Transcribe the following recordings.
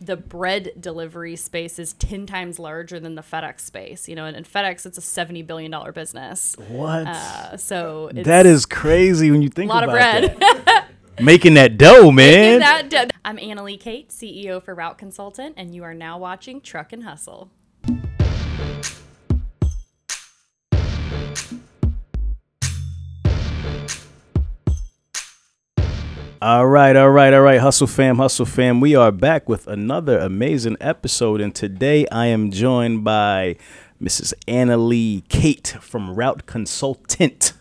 the bread delivery space is 10 times larger than the FedEx space, you know, and in FedEx, it's a $70 billion business. What? So it's that is crazy when you think about a lot of bread. That. Making that dough, man. I'm Annalee Cate, CEO for Route Consultant, and you are now watching Truck and Hustle. All right. Hustle fam. We are back with another amazing episode. And today I am joined by Mrs. Annalee Cate from Route Consultant.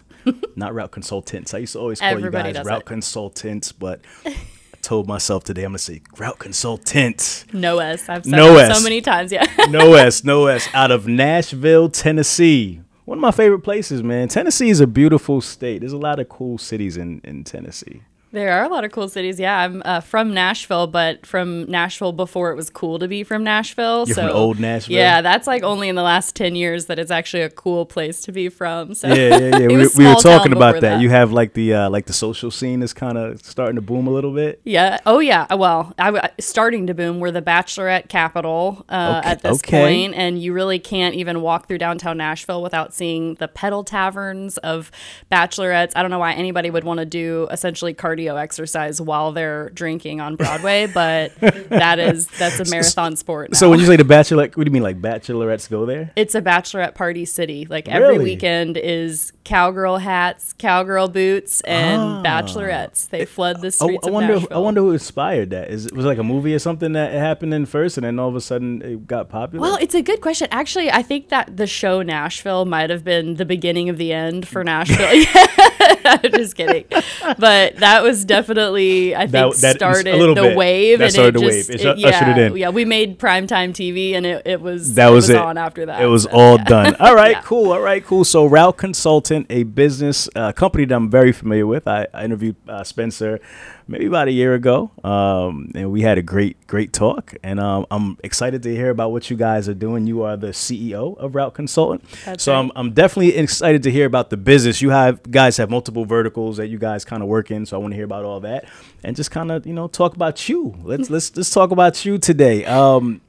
Not Route Consultants. I used to always call you guys Route Consultants, but I told myself today I'm going to say Route Consultant. No S. I've said that so many times. Yeah. No S. Out of Nashville, Tennessee. One of my favorite places, man. Tennessee is a beautiful state. There's a lot of cool cities in Tennessee. There are a lot of cool cities. Yeah, I'm from Nashville, but from Nashville before it was cool to be from Nashville. You're from old Nashville? Yeah, that's like only in the last 10 years that it's actually a cool place to be from. So yeah. We were talking about that. You have like the social scene is kind of starting to boom a little bit. Yeah. Oh, yeah. Well, starting to boom. We're the Bachelorette capital at this point, and you really can't even walk through downtown Nashville without seeing the pedal taverns of bachelorettes. I don't know why anybody would want to do essentially cardio exercise while they're drinking on Broadway, but that's a marathon sport now. So when you say the bachelorette, what do you mean, like bachelorettes go there? It's a bachelorette party city. Like every weekend is cowgirl hats, cowgirl boots, and bachelorettes. They flood the streets of Nashville. I wonder who inspired that. Was it like a movie or something that happened in first and then all of a sudden it got popular? Well, it's a good question. Actually, I think that the show Nashville might have been the beginning of the end for Nashville. I'm just kidding. But that was definitely, I think, started the wave. That started the wave. It ushered it in. Yeah, we made primetime TV, and it was on after that. It was all done. All right, cool. So Route Consultant, a business company that I'm very familiar with. I interviewed Spencer maybe about a year ago, and we had a great talk. And I'm excited to hear about what you guys are doing. You are the CEO of Route Consultant. So right. I'm definitely excited to hear about the business. You guys have multiple verticals that you guys kind of work in. So I want to hear about all that and just kind of, talk about you. Let's talk about you today.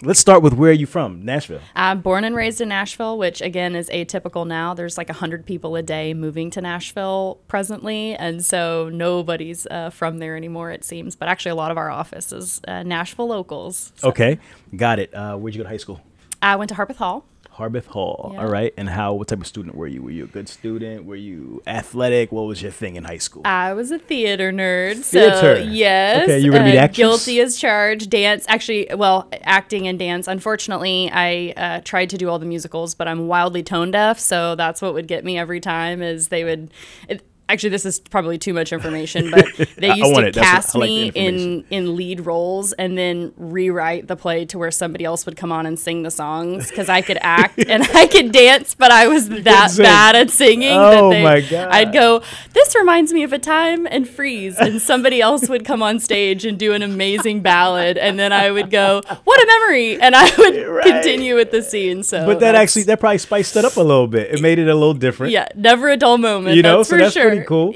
Let's start with where are you from? Nashville. I'm born and raised in Nashville, which again is atypical now. There's like 100 people a day moving to Nashville presently. And so nobody's from there anymore, it seems. But actually a lot of our office is Nashville locals. So. Okay. Got it. Where'd you go to high school? I went to Harpeth Hall. Yeah. All right. And what type of student were you? Were you a good student? Were you athletic? What was your thing in high school? I was a theater nerd. Theater? So, yes. Okay, you were going to be actress? Guilty as charged. Dance. Actually, well, acting and dance. Unfortunately, I tried to do all the musicals, but I'm wildly tone deaf. So that's what would get me every time is they would... Actually, this is probably too much information, but they used to cast me in lead roles and then rewrite the play to where somebody else would come on and sing the songs because I could act and I could dance, but I was that bad at singing. My God. I'd go, this reminds me of a time, and freeze, and somebody else would come on stage and do an amazing ballad, and then I would go, what a memory, and I would continue with the scene. So, but that probably spiced it up a little bit. It made it a little different. Yeah, never a dull moment. That's so for that's sure. Pretty cool.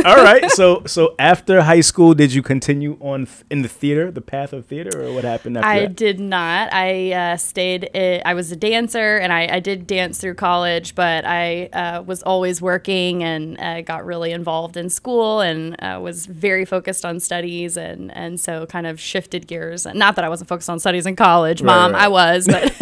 All right. So after high school, did you continue on in the path of theater, or what happened after that? I did not. I stayed. I was a dancer, and I did dance through college, but I was always working and got really involved in school and was very focused on studies, and so kind of shifted gears. Not that I wasn't focused on studies in college, Mom. Right. I was, but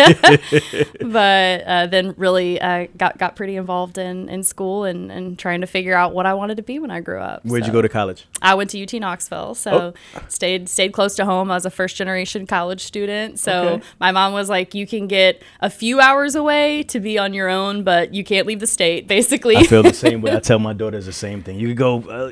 but then really got pretty involved in school and trying to figure out what I wanted to be when I grew up. Where'd you go to college? I went to UT Knoxville, so stayed close to home. I was a first generation college student, so my mom was like, you can get a few hours away to be on your own, but you can't leave the state, basically. I feel the same way. I tell my daughters the same thing. You could go,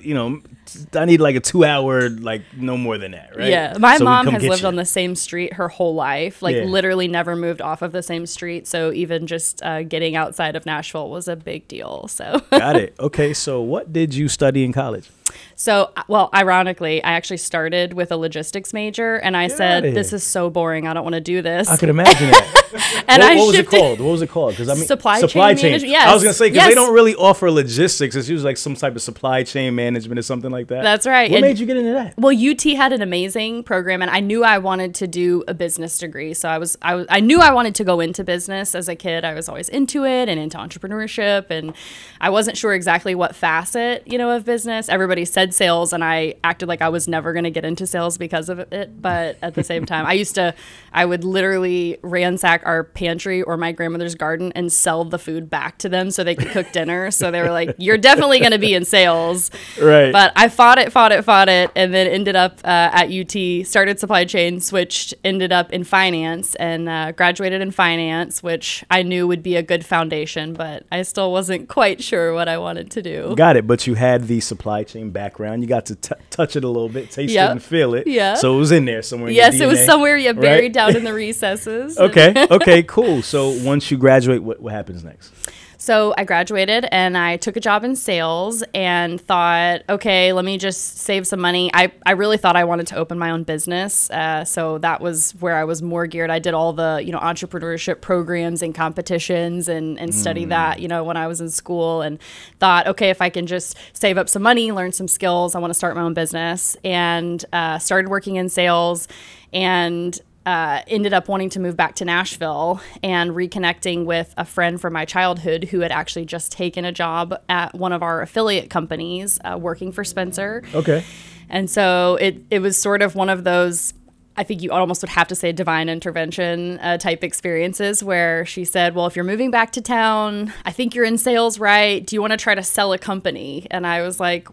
I need like a 2-hour, like no more than that, right? Yeah, my mom has lived on the same street her whole life, literally never moved off of the same street, so even just getting outside of Nashville was a big deal. So got it. Okay, so what did you study in college? So, well, ironically, I actually started with a logistics major, and I said, this is so boring. I don't want to do this. I could imagine that. And what was it called? What was it called? Because I mean, supply chain management. Yes. I was gonna say because yes. they don't really offer logistics. It's usually like some type of supply chain management or something like that. That's right. What made you get into that? Well, UT had an amazing program, and I knew I wanted to do a business degree. So I knew I wanted to go into business as a kid. I was always into it and into entrepreneurship, and I wasn't sure exactly what facet, of business. Everybody said sales, and I acted like I was never going to get into sales because of it. But at the same time, I would literally ransack our pantry or my grandmother's garden and sell the food back to them so they could cook dinner. So they were like, "You're definitely going to be in sales." Right. But I fought it, and then ended up at UT, started supply chain, switched, ended up in finance, and graduated in finance, which I knew would be a good foundation, but I still wasn't quite sure what I wanted to do. Got it. But you had the supply chain background. You got to touch it a little bit, taste it and feel it. Yeah. So it was in there somewhere. Yes, it was somewhere buried down in the recesses. Okay. Okay, cool. So once you graduate, what happens next? So I graduated and I took a job in sales and thought, okay, let me just save some money. I really thought I wanted to open my own business. So that was where I was more geared. I did all the, entrepreneurship programs and competitions and study that, when I was in school, and thought, okay, if I can just save up some money, learn some skills, I want to start my own business, and started working in sales, and ended up wanting to move back to Nashville and reconnecting with a friend from my childhood who had actually just taken a job at one of our affiliate companies, working for Spencer. Okay. And so it was sort of one of those, I think you almost would have to say, divine intervention type experiences, where she said, well, if you're moving back to town, I think you're in sales, right? Do you want to try to sell a company? And I was like,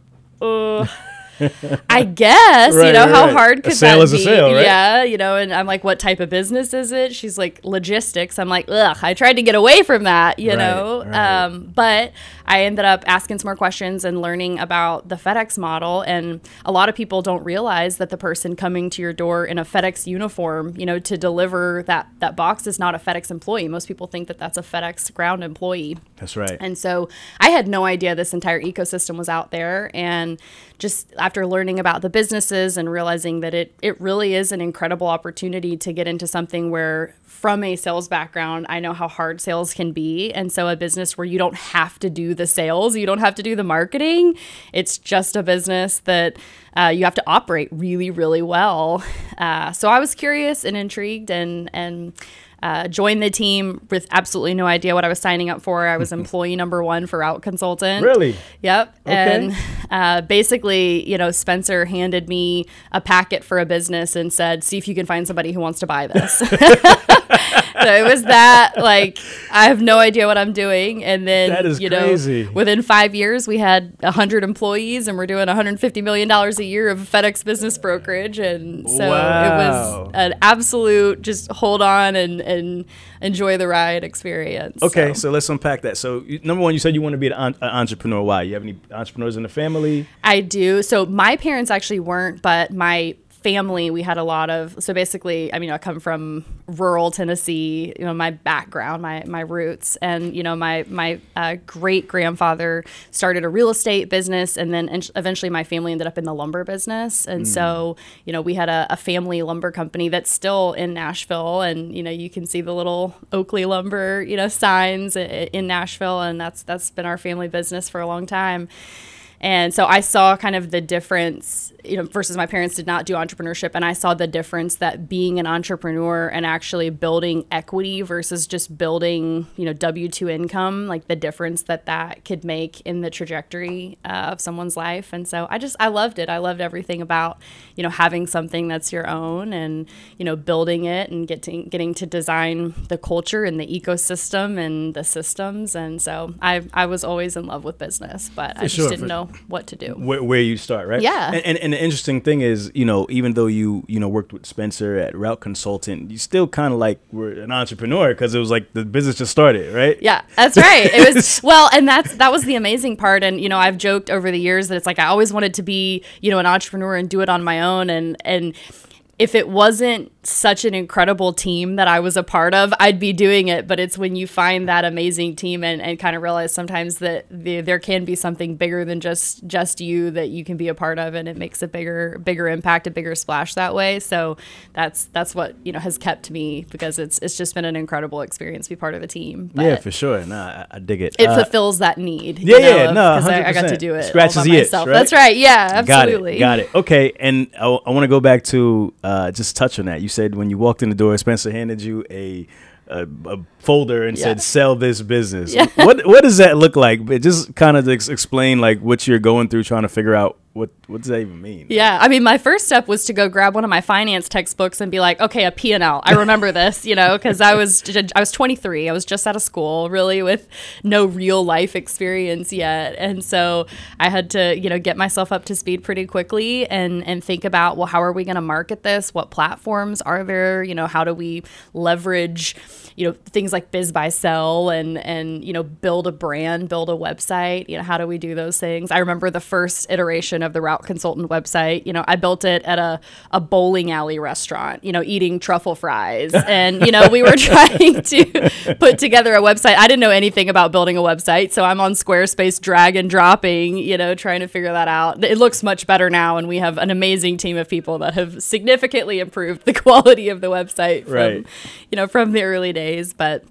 I guess, how hard could that be? A sale, right? Yeah, and I'm like, what type of business is it? She's like, logistics. I'm like, ugh, I tried to get away from that, know? Right. But I ended up asking some more questions and learning about the FedEx model. And a lot of people don't realize that the person coming to your door in a FedEx uniform, to deliver that box is not a FedEx employee. Most people think that that's a FedEx ground employee. That's right. And so I had no idea this entire ecosystem was out there. And just after learning about the businesses and realizing that it really is an incredible opportunity to get into something where, from a sales background, I know how hard sales can be. And so a business where you don't have to do the sales, you don't have to do the marketing. It's just a business that you have to operate really, really well. So I was curious and intrigued and joined the team with absolutely no idea what I was signing up for. I was employee number 1 for Route Consultant. Really? Yep. Okay. And basically, Spencer handed me a packet for a business and said, see if you can find somebody who wants to buy this. So it was that, like, I have no idea what I'm doing. And then, that is crazy. Within 5 years, we had 100 employees and we're doing $150 million a year of FedEx business brokerage. And so It was an absolute just hold on and enjoy the ride experience. Okay, so let's unpack that. So number one, you said you want to be an entrepreneur. Why? You have any entrepreneurs in the family? I do. So my parents actually weren't, but my family, we had a lot of, so basically, I come from rural Tennessee, my background, my roots, and, my great grandfather started a real estate business, and then eventually my family ended up in the lumber business. And so, we had a family lumber company that's still in Nashville, and, you can see the little Oakley lumber, signs in Nashville, and that's been our family business for a long time. And so I saw kind of the difference, versus my parents did not do entrepreneurship. And I saw the difference that being an entrepreneur and actually building equity versus just building, W-2 income, like the difference that could make in the trajectory of someone's life. And so I loved it. I loved everything about, having something that's your own and, building it and getting to design the culture and the ecosystem and the systems. And so I was always in love with business, but I just didn't know what to do. Where you start, right? Yeah. And the interesting thing is, even though you worked with Spencer at Route Consultant, you still kind of like were an entrepreneur because it was like the business just started, right? Yeah, that's right. It was, well, and that was the amazing part. And, I've joked over the years that it's like I always wanted to be, an entrepreneur and do it on my own. And if it wasn't such an incredible team that I was a part of, I'd be doing it. But it's when you find that amazing team and kind of realize sometimes that there can be something bigger than just you that you can be a part of, and it makes a bigger impact, a bigger splash that way. So that's what, you know, has kept me, because it's just been an incredible experience to be part of the team. But yeah, for sure. No, I dig it. It fulfills that need. Yeah, because I got to do it. Scratches all by the itch, myself. right? That's right. Yeah, absolutely. Got it. Okay, and I want to go back to just touch on that. You said when you walked in the door, Spencer handed you a folder and said, "Sell this business." Yeah. What does that look like? But just kind of explain like what you're going through, trying to figure out what does that even mean? Yeah, I mean, my first step was to go grab one of my finance textbooks and be like, okay, a P&L. I remember this, you know, because I was 23. I was just out of school, really, with no real life experience yet. And so I had to, you know, get myself up to speed pretty quickly and think about, well, how are we going to market this? What platforms are there? You know, how do we leverage, you know, things like Biz Buy Sell and, you know, build a brand, build a website? You know, how do we do those things? I remember the first iteration of the Route Consultant website. You know, I built it at a bowling alley restaurant, you know, eating truffle fries. And, you know, we were trying to put together a website. I didn't know anything about building a website. So I'm on Squarespace drag and dropping, you know, trying to figure that out. It looks much better now. And we have an amazing team of people that have significantly improved the quality of the website from, you know, from the early days. But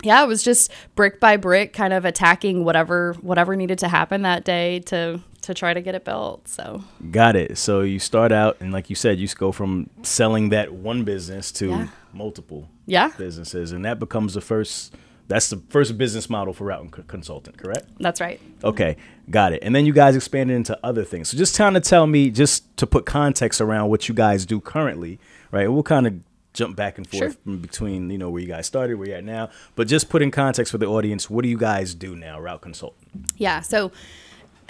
yeah, it was just brick by brick, kind of attacking whatever needed to happen that day to try to get it built. So got it. So you start out, and like you said, you go from selling that one business to multiple businesses, and that becomes that's the first business model for Route Consultant, correct? That's right. Okay, got it. And then you guys expanded into other things. So just kind of tell me, just to put context around what you guys do currently, right? We'll kind of jump back and forth between, you know, where you guys started, where you're at now, but just put in context for the audience, what do you guys do now, Route Consultant? Yeah, so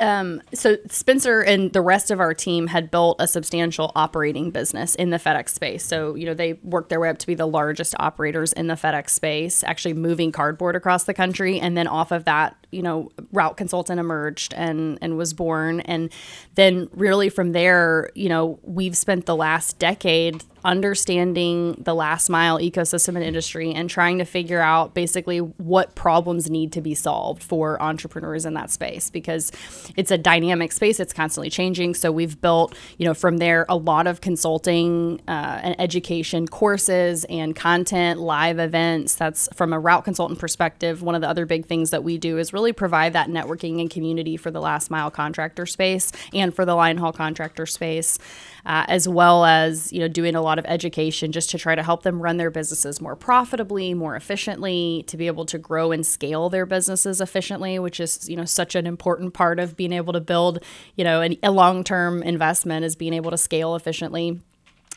Spencer and the rest of our team had built a substantial operating business in the FedEx space. So, you know, they worked their way up to be the largest operators in the FedEx space, actually moving cardboard across the country. And then off of that, you know, Route Consultant emerged and was born. And then really from there, you know, we've spent the last decade understanding the last mile ecosystem and industry and trying to figure out basically what problems need to be solved for entrepreneurs in that space, because it's a dynamic space. It's constantly changing. So we've built, you know, from there, a lot of consulting and education courses and content, live events. That's from a Route Consultant perspective. One of the other big things that we do is really provide that networking and community for the last mile contractor space and for the line haul contractor space, as well as, you know, doing a lot of education just to try to help them run their businesses more profitably, more efficiently, to be able to grow and scale their businesses efficiently, which is, you know, such an important part of being able to build, you know, a long-term investment, is being able to scale efficiently.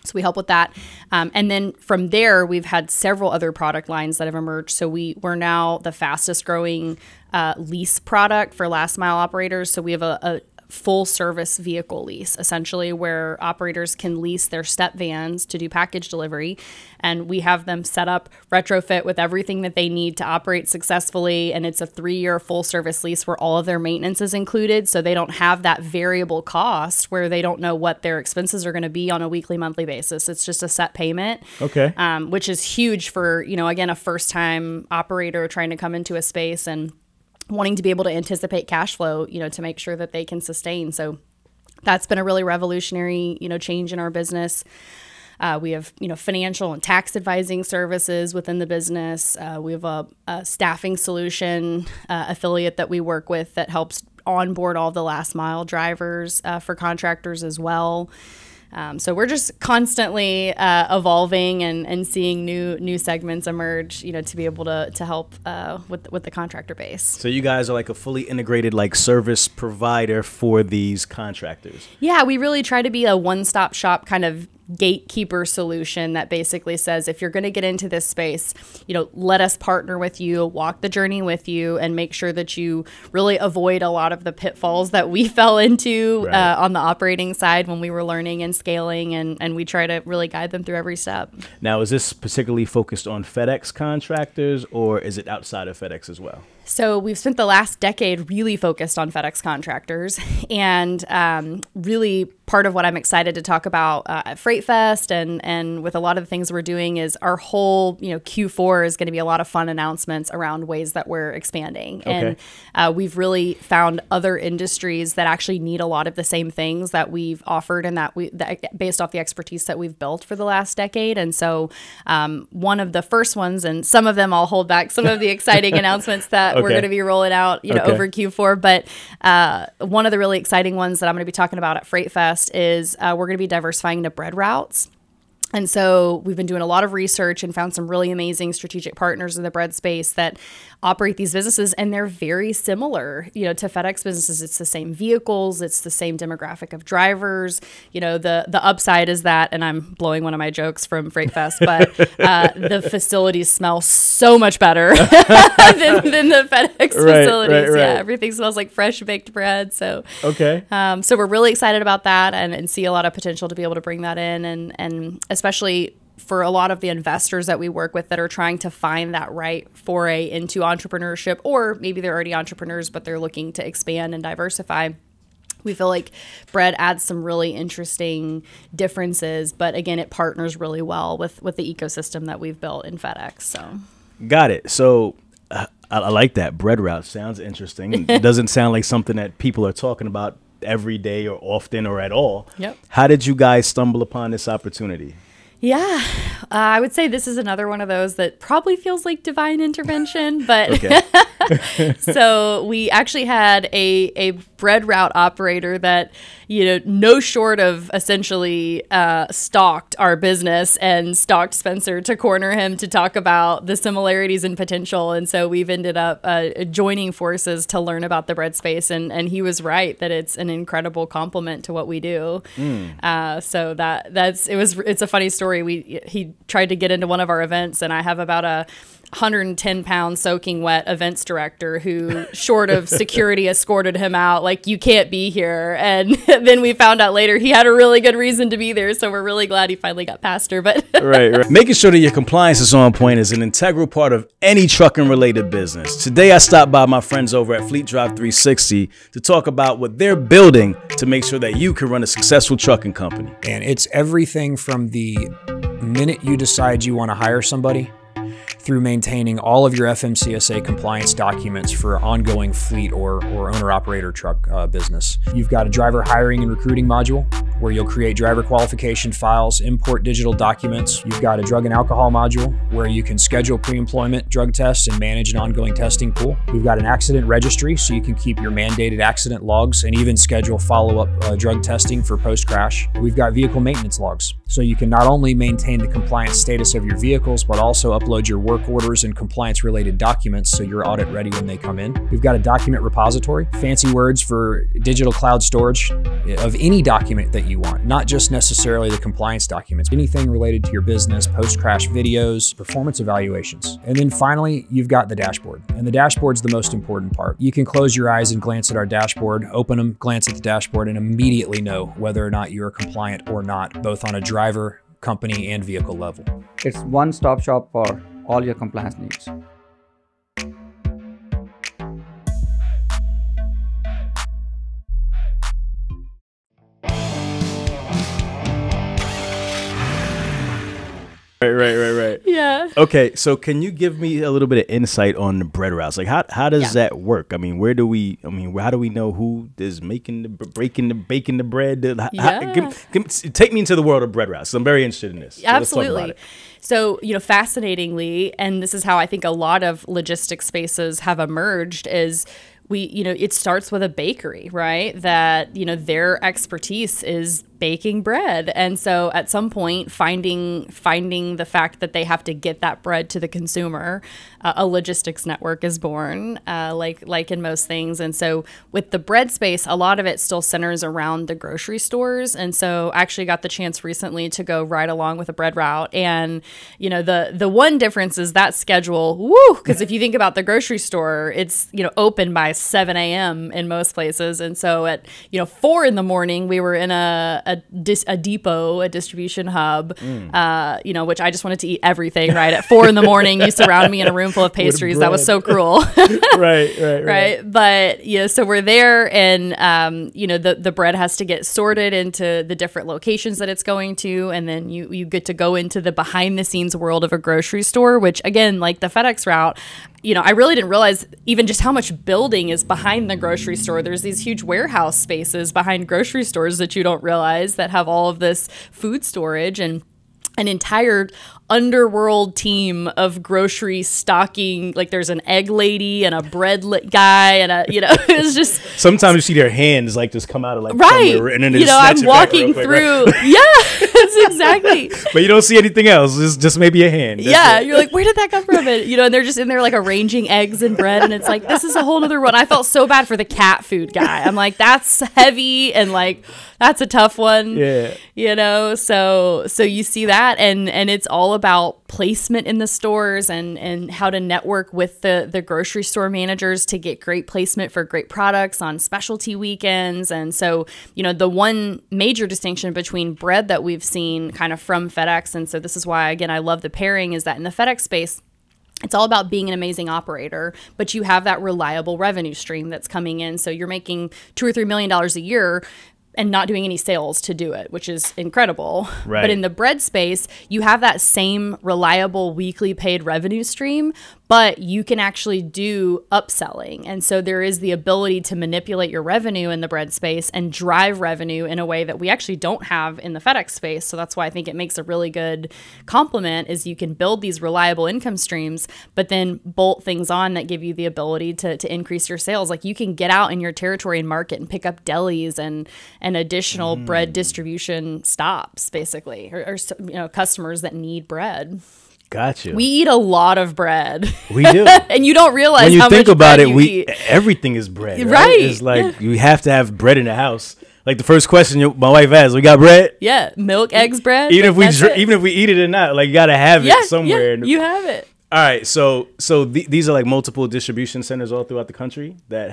So we help with that. And then from there, we've had several other product lines that have emerged. So we're now the fastest growing lease product for last mile operators. So we have a full service vehicle lease, essentially, where operators can lease their step vans to do package delivery. And we have them set up, retrofit with everything that they need to operate successfully. And it's a 3-year full service lease where all of their maintenance is included. So they don't have that variable cost where they don't know what their expenses are going to be on a weekly, monthly basis. It's just a set payment. Okay. Which is huge for, you know, again, a first time operator trying to come into a space and wanting to be able to anticipate cash flow, you know, to make sure that they can sustain. So that's been a really revolutionary, you know, change in our business. We have, you know, financial and tax advising services within the business. We have a staffing solution affiliate that we work with that helps onboard all the last mile drivers for contractors as well. So we're just constantly evolving and seeing new segments emerge, you know, to be able to help with the contractor base. So you guys are like a fully integrated like service provider for these contractors. Yeah, we really try to be a one-stop shop kind of gatekeeper solution that basically says, if you're going to get into this space, you know, let us partner with you, walk the journey with you, and make sure that you really avoid a lot of the pitfalls that we fell into on the operating side when we were learning and scaling, and we try to really guide them through every step. Now, is this particularly focused on FedEx contractors, or is it outside of FedEx as well? So we've spent the last decade really focused on FedEx contractors, and really part of what I'm excited to talk about at FREIGHTFEST and with a lot of the things we're doing is our whole, Q4 is going to be a lot of fun announcements around ways that we're expanding. Okay. And we've really found other industries that actually need a lot of the same things that we've offered and that based off the expertise that we've built for the last decade. And so one of the first ones, and some of them I'll hold back, some of the exciting announcements that we're going to be rolling out, over Q4. But one of the really exciting ones that I'm going to be talking about at FREIGHTFEST is we're going to be diversifying into bread routes. And so we've been doing a lot of research and found some really amazing strategic partners in the bread space that operate these businesses. And they're very similar, to FedEx businesses. It's the same vehicles. It's the same demographic of drivers. The upside is that, and I'm blowing one of my jokes from FREIGHTFEST, but the facilities smell so much better than the FedEx facilities. Right. Yeah, everything smells like fresh baked bread. So, okay. So we're really excited about that and see a lot of potential to be able to bring that in and especially for a lot of the investors that we work with that are trying to find that right foray into entrepreneurship, or maybe they're already entrepreneurs, but they're looking to expand and diversify. We feel like bread adds some really interesting differences, but again, it partners really well with the ecosystem that we've built in FedEx. So, got it. So I like that. Bread route sounds interesting. It doesn't sound like something that people are talking about every day or often or at all. Yep. How did you guys stumble upon this opportunity? Yeah, I would say this is another one of those that probably feels like divine intervention, but so we actually had a bread route operator that, no short of essentially stalked our business and stalked Spencer to corner him to talk about the similarities and potential. And so we've ended up joining forces to learn about the bread space. And he was right that it's an incredible complement to what we do. So it's a funny story. He tried to get into one of our events, and I have about a 110-pound soaking wet events director who, short of security, escorted him out. Like, you can't be here. And then we found out later he had a really good reason to be there. So we're really glad he finally got past her. But right. Making sure that your compliance is on point is an integral part of any trucking related business. Today, I stopped by my friends over at FLEETDRIVE 360 to talk about what they're building to make sure that you can run a successful trucking company. And it's everything from the minute you decide you want to hire somebody through maintaining all of your FMCSA compliance documents for ongoing fleet or owner-operator truck business. You've got a driver hiring and recruiting module where you'll create driver qualification files, import digital documents. You've got a drug and alcohol module where you can schedule pre-employment drug tests and manage an ongoing testing pool. We've got an accident registry so you can keep your mandated accident logs and even schedule follow-up drug testing for post-crash. We've got vehicle maintenance logs so you can not only maintain the compliance status of your vehicles, but also upload your work orders and compliance related documents so you're audit ready when they come in. We've got a document repository, fancy words for digital cloud storage of any document that you want, not just necessarily the compliance documents, anything related to your business, post-crash videos, performance evaluations. And then finally, you've got the dashboard. And the dashboard's the most important part. You can close your eyes and glance at our dashboard, open them, glance at the dashboard, and immediately know whether or not you're compliant or not, both on a driver, company, and vehicle level. It's one-stop shop for all your compliance needs. Right. yeah. Okay, so can you give me a little bit of insight on the bread routes? Like, how does that work? I mean, how do we know who is baking the bread? Take me into the world of bread routes. I'm very interested in this. So absolutely. So, fascinatingly, and this is how I think a lot of logistics spaces have emerged, is it starts with a bakery, right? That, their expertise is baking bread. And so at some point, finding the fact that they have to get that bread to the consumer, a logistics network is born, like in most things. And so with the bread space, a lot of it still centers around the grocery stores. And so I actually got the chance recently to go right along with a bread route. And, the one difference is that schedule, because if you think about the grocery store, it's, open by 7 a.m. in most places. And so at, 4 in the morning, we were in a a depot, a distribution hub, you know, which I just wanted to eat everything, right? At 4 a.m, you surround me in a room full of pastries. That was so cruel. Right. But, yeah, so we're there, and, you know, the bread has to get sorted into the different locations that it's going to. And then you get to go into the behind the scenes world of a grocery store, which, again, like the FedEx route, you know, I really didn't realize even just how much building is behind the grocery store. There's these huge warehouse spaces behind grocery stores that you don't realize that have all of this food storage, and an entire underworld team of grocery stocking. Like, there's an egg lady and a bread guy, and a, you know, it was just sometimes you see their hands like just come out of like right, and then you know, I'm walking quick, through right? Yeah, that's exactly. But you don't see anything else. It's just maybe a hand. That's you're like, where did that come from? And, you know, and they're just in there like arranging eggs and bread, and it's like, this is a whole other one. I felt so bad for the cat food guy. I'm like, that's heavy, and like, that's a tough one. Yeah. You know, so you see that, and it's all about placement in the stores, and how to network with the grocery store managers to get great placement for great products on specialty weekends. And so, you know, the one major distinction between bread that we've seen kind of from FedEx, and so this is why, again, I love the pairing, is that in the FedEx space, it's all about being an amazing operator, but you have that reliable revenue stream that's coming in. So you're making $2 or $3 million a year and not doing any sales to do it, which is incredible. Right. But in the bread space, you have that same reliable weekly paid revenue stream, but you can actually do upselling. And so there is the ability to manipulate your revenue in the bread space and drive revenue in a way that we actually don't have in the FedEx space. So that's why I think it makes a really good complement, is you can build these reliable income streams, but then bolt things on that give you the ability to increase your sales. Like, you can get out in your territory and market and pick up delis and additional bread distribution stops, basically, or you know, customers that need bread. Gotcha. We eat a lot of bread. We do. And you don't realize when you how think much about bread it, you eat. Everything is bread. Right. It's like you have to have bread in the house. Like, the first question my wife asks, "We got bread?" Yeah, milk, eggs, bread. Even if we eat it or not, like, you got to have it somewhere. Yeah, you have it. All right, so these are like multiple distribution centers all throughout the country that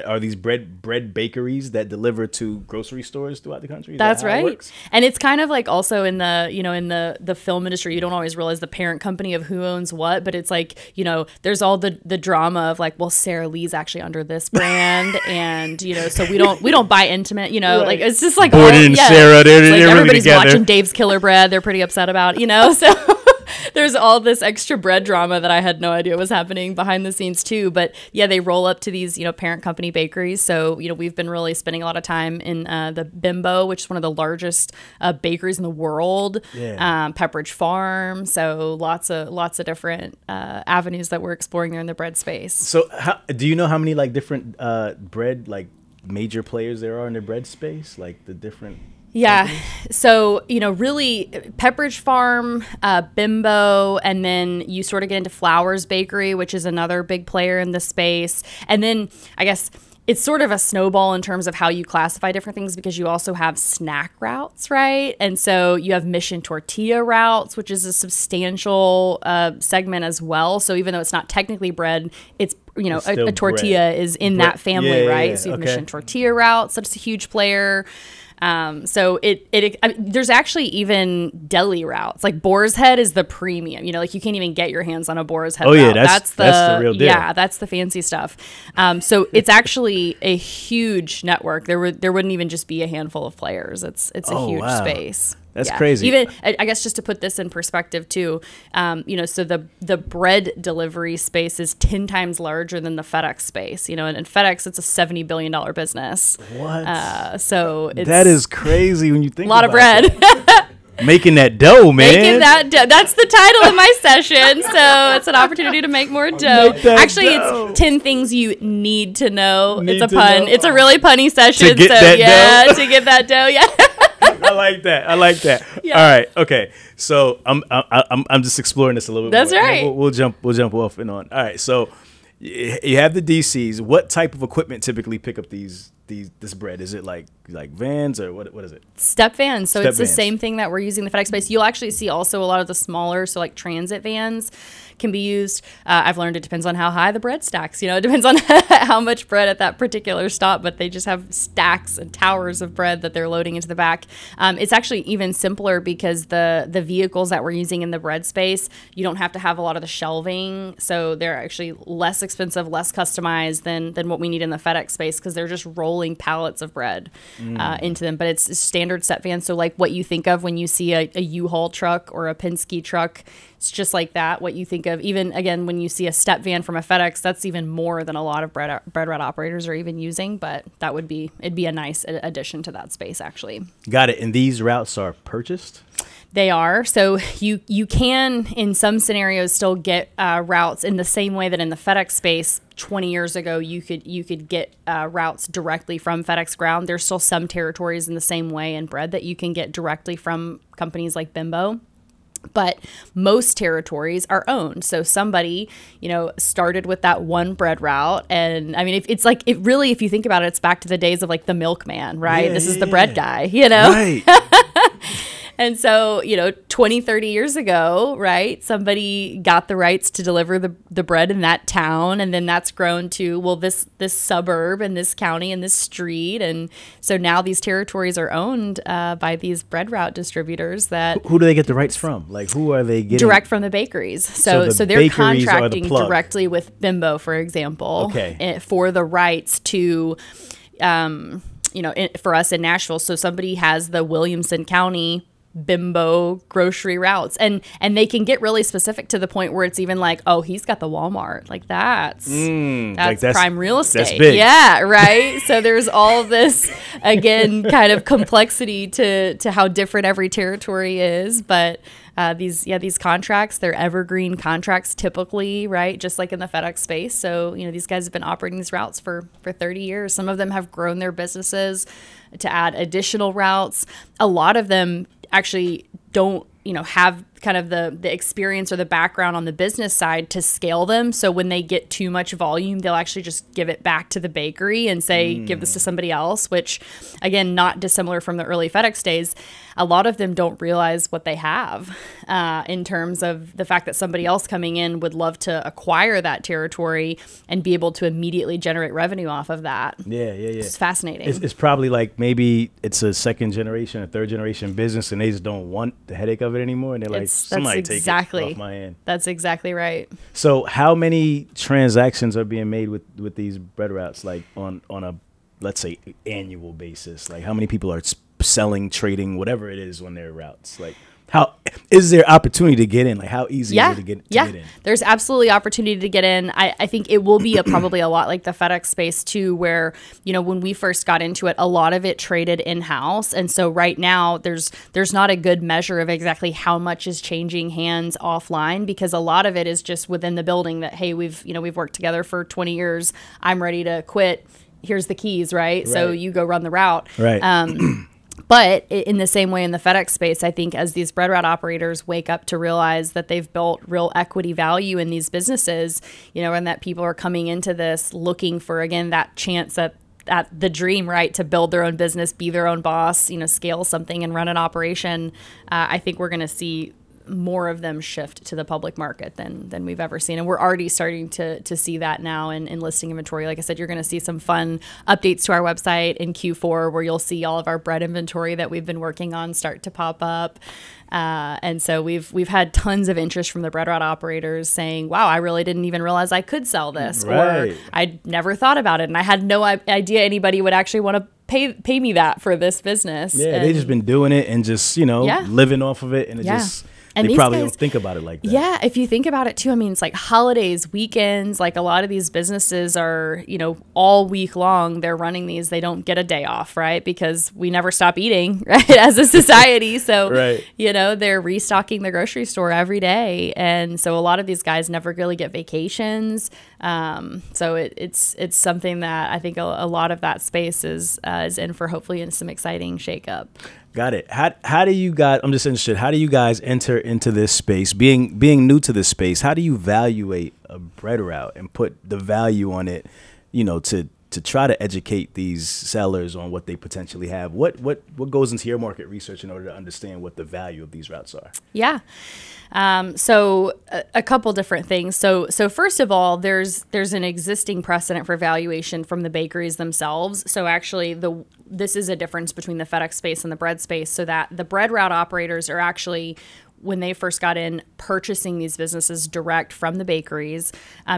are these bread bakeries that deliver to grocery stores throughout the country. That's right. And it's kind of like also in the film industry, you don't always realize the parent company of who owns what, but it's like, you know, there's all the drama of like, well, Sara Lee's actually under this brand, and you know, so we don't buy Intimate, you know, like, it's just like Gordon and Sarah, they're like really everybody's together. watching Dave's Killer Bread. They're pretty upset about, you know, so. There's all this extra bread drama that I had no idea was happening behind the scenes too. But yeah, they roll up to these, you know, parent company bakeries. So, you know, we've been really spending a lot of time in the Bimbo, which is one of the largest bakeries in the world. Yeah. Pepperidge Farm. So lots of different avenues that we're exploring there in the bread space. So do you know how many like different bread, like major players there are in the bread space? Like the different... Yeah. So, you know, really Pepperidge Farm, Bimbo, and then you sort of get into Flowers Bakery, which is another big player in the space. And then I guess it's sort of a snowball in terms of how you classify different things, because you also have snack routes, right? And so you have Mission Tortilla routes, which is a substantial segment as well. So even though it's not technically bread, it's, you know, a tortilla is in that family, right? Yeah. So you have Mission Tortilla routes. That's a huge player. So there's actually even deli routes. Like Boar's Head is the premium, you know, like you can't even get your hands on a Boar's Head route. Yeah, that's the real deal. Yeah, that's the fancy stuff. So it's actually a huge network. There wouldn't even just be a handful of players. It's a huge space. That's crazy. Even, I guess, just to put this in perspective too, you know, so the bread delivery space is 10 times larger than the FedEx space, you know, and FedEx, it's a $70 billion business. What? So that is crazy when you think about it. A lot of bread. Making that dough, man. Making that dough. That's the title of my session. So it's an opportunity to make more dough. Actually, it's 10 things you need to know. It's a pun. It's a really punny session. To get that dough? To get that dough. Yeah. I like that. Yeah. All right. Okay. So I'm just exploring this a little bit more. That's right. We'll jump off and on. All right. So you have the DCs. What type of equipment typically pick up these this bread? Is it like vans or what is it? Step vans. So Step it's the vans. same thing that we're using in the FedEx space. You'll actually see also a lot of the smaller, so like transit vans can be used. I've learned it depends on how high the bread stacks. It depends on how much bread at that particular stop, but they just have stacks and towers of bread that they're loading into the back. It's actually even simpler because the vehicles that we're using in the bread space, you don't have to have a lot of the shelving. So they're actually less expensive, less customized than what we need in the FedEx space because they're just rolling pallets of bread into them. But it's a standard step van. So like what you think of when you see a U-Haul truck or a Penske truck, it's just like that. What you think of, even again, when you see a step van from a FedEx, that's even more than a lot of bread route operators are even using. But it'd be a nice addition to that space, actually. Got it. And these routes are purchased? They are. So you can, in some scenarios, still get routes in the same way that in the FedEx space 20 years ago, you could get routes directly from FedEx Ground. There's still some territories in the same way in bread that you can get directly from companies like Bimbo. But most territories are owned. So somebody, started with that one bread route. And I mean, if you think about it, it's back to the days of like the milkman, right? Yeah, this is yeah, the bread guy, Right. And so, 20, 30 years ago, right, somebody got the rights to deliver the bread in that town. And then that's grown to, well, this suburb and this county and this street. And so now these territories are owned by these bread route distributors that... Who do they get the rights from? Like, who are they getting? Direct from the bakeries. So the they're bakeries are the contracting plug. directly with Bimbo, for example, for the rights to... for us in Nashville. So somebody has the Williamson County Bimbo grocery routes, and they can get really specific to the point where it's even like, oh, he's got the Walmart, like that's prime real estate. That's big. Yeah, right. So there's all this again kind of complexity to how different every territory is, but these contracts, they're evergreen contracts typically, right? Just like in the FedEx space. So, these guys have been operating these routes for 30 years. Some of them have grown their businesses to add additional routes. A lot of them actually don't, have kind of the experience or the background on the business side to scale them. So when they get too much volume, they'll actually just give it back to the bakery and say, give this to somebody else, which again, not dissimilar from the early FedEx days. A lot of them don't realize what they have in terms of the fact that somebody else coming in would love to acquire that territory and be able to immediately generate revenue off of that. Yeah. It's fascinating. It's probably like maybe it's a second generation, a third generation business, and they just don't want the headache of it anymore. And they're like, somebody take it off my end. That's exactly right. So how many transactions are being made with these bread routes, like on a, let's say, annual basis? Like how many people are selling, trading, whatever it is on their routes? Like how is there opportunity to get in? Like how easy is it to get in? There's absolutely opportunity to get in. I think it will be probably a lot like the FedEx space too, where, when we first got into it, a lot of it traded in-house. And so right now there's not a good measure of exactly how much is changing hands offline, because a lot of it is just within the building that, hey, we've worked together for 20 years. I'm ready to quit. Here's the keys, right? So you go run the route. Right. But in the same way in the FedEx space, I think as these bread route operators wake up to realize that they've built real equity value in these businesses, and that people are coming into this looking for, again, that chance at the dream, right, to build their own business, be their own boss, scale something and run an operation, I think we're going to see more of them shift to the public market than we've ever seen. And we're already starting to see that now in listing inventory. Like I said, you're going to see some fun updates to our website in Q4 where you'll see all of our bread inventory that we've been working on start to pop up. And so we've had tons of interest from the bread route operators saying, wow, I really didn't even realize I could sell this. Right. Or I never thought about it. And I had no idea anybody would actually want to pay me that for this business. Yeah, and they just been doing it and just, living off of it. And it just... And they probably don't think about it like that. Yeah, if you think about it too, I mean, it's like holidays, weekends, like a lot of these businesses are, all week long, they're running these, they don't get a day off, right? Because we never stop eating, right, as a society. So, they're restocking the grocery store every day. And so a lot of these guys never really get vacations. So it's something that I think a lot of that space is in for hopefully in some exciting shakeup. Got it. How do you guys, I'm just interested, how do you guys enter into this space? Being new to this space, how do you evaluate a bread route and put the value on it, to try to educate these sellers on what they potentially have? What goes into your market research in order to understand what the value of these routes are? Yeah. So a couple different things. So first of all, there's an existing precedent for valuation from the bakeries themselves. So actually this is a difference between the FedEx space and the bread space, so that the bread route operators are actually, when they first got in, purchasing these businesses direct from the bakeries.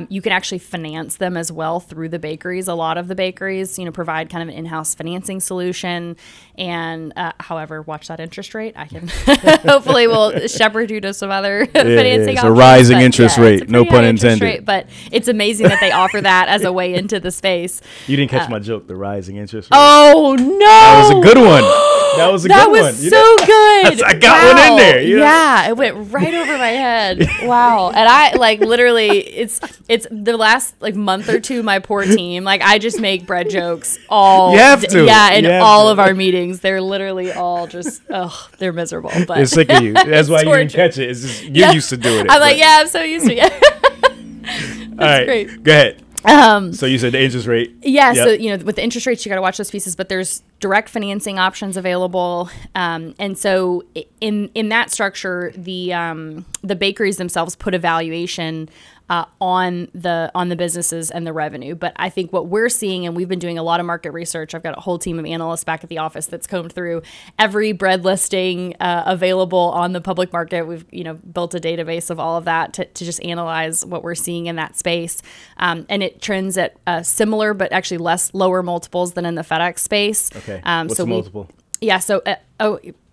You can actually finance them as well through the bakeries. A lot of the bakeries, provide kind of an in-house financing solution. And however, watch that interest rate. I can hopefully will shepherd you to some other financing it's options. A rising interest rate, no pun intended. Rate, but it's amazing that they offer that as a way into the space. You didn't catch my joke, the rising interest rate. Oh, no. That was a good one. That was a good one. That was so good. I got one in there. Yeah, it went right over my head. Wow. And I literally, it's the last month or two, my poor team, I just make bread jokes all. You have to. Yeah, in all of our meetings. They're literally all just, they're miserable. But they're sick of you. That's why you didn't catch it. It's just, you're used to doing it. I'm I'm so used to it. All right, great. Go ahead. So you said the interest rate. Yeah. Yep. So, with the interest rates, you got to watch those pieces, but there's direct financing options available. And so in that structure, the bakeries themselves put a valuation on the businesses and the revenue. But I think what we're seeing, and we've been doing a lot of market research, I've got a whole team of analysts back at the office that's combed through every bread listing available on the public market. We've built a database of all of that to just analyze what we're seeing in that space. And it trends at similar but actually lower multiples than in the FedEx space. Okay. What's the multiple? Yeah. So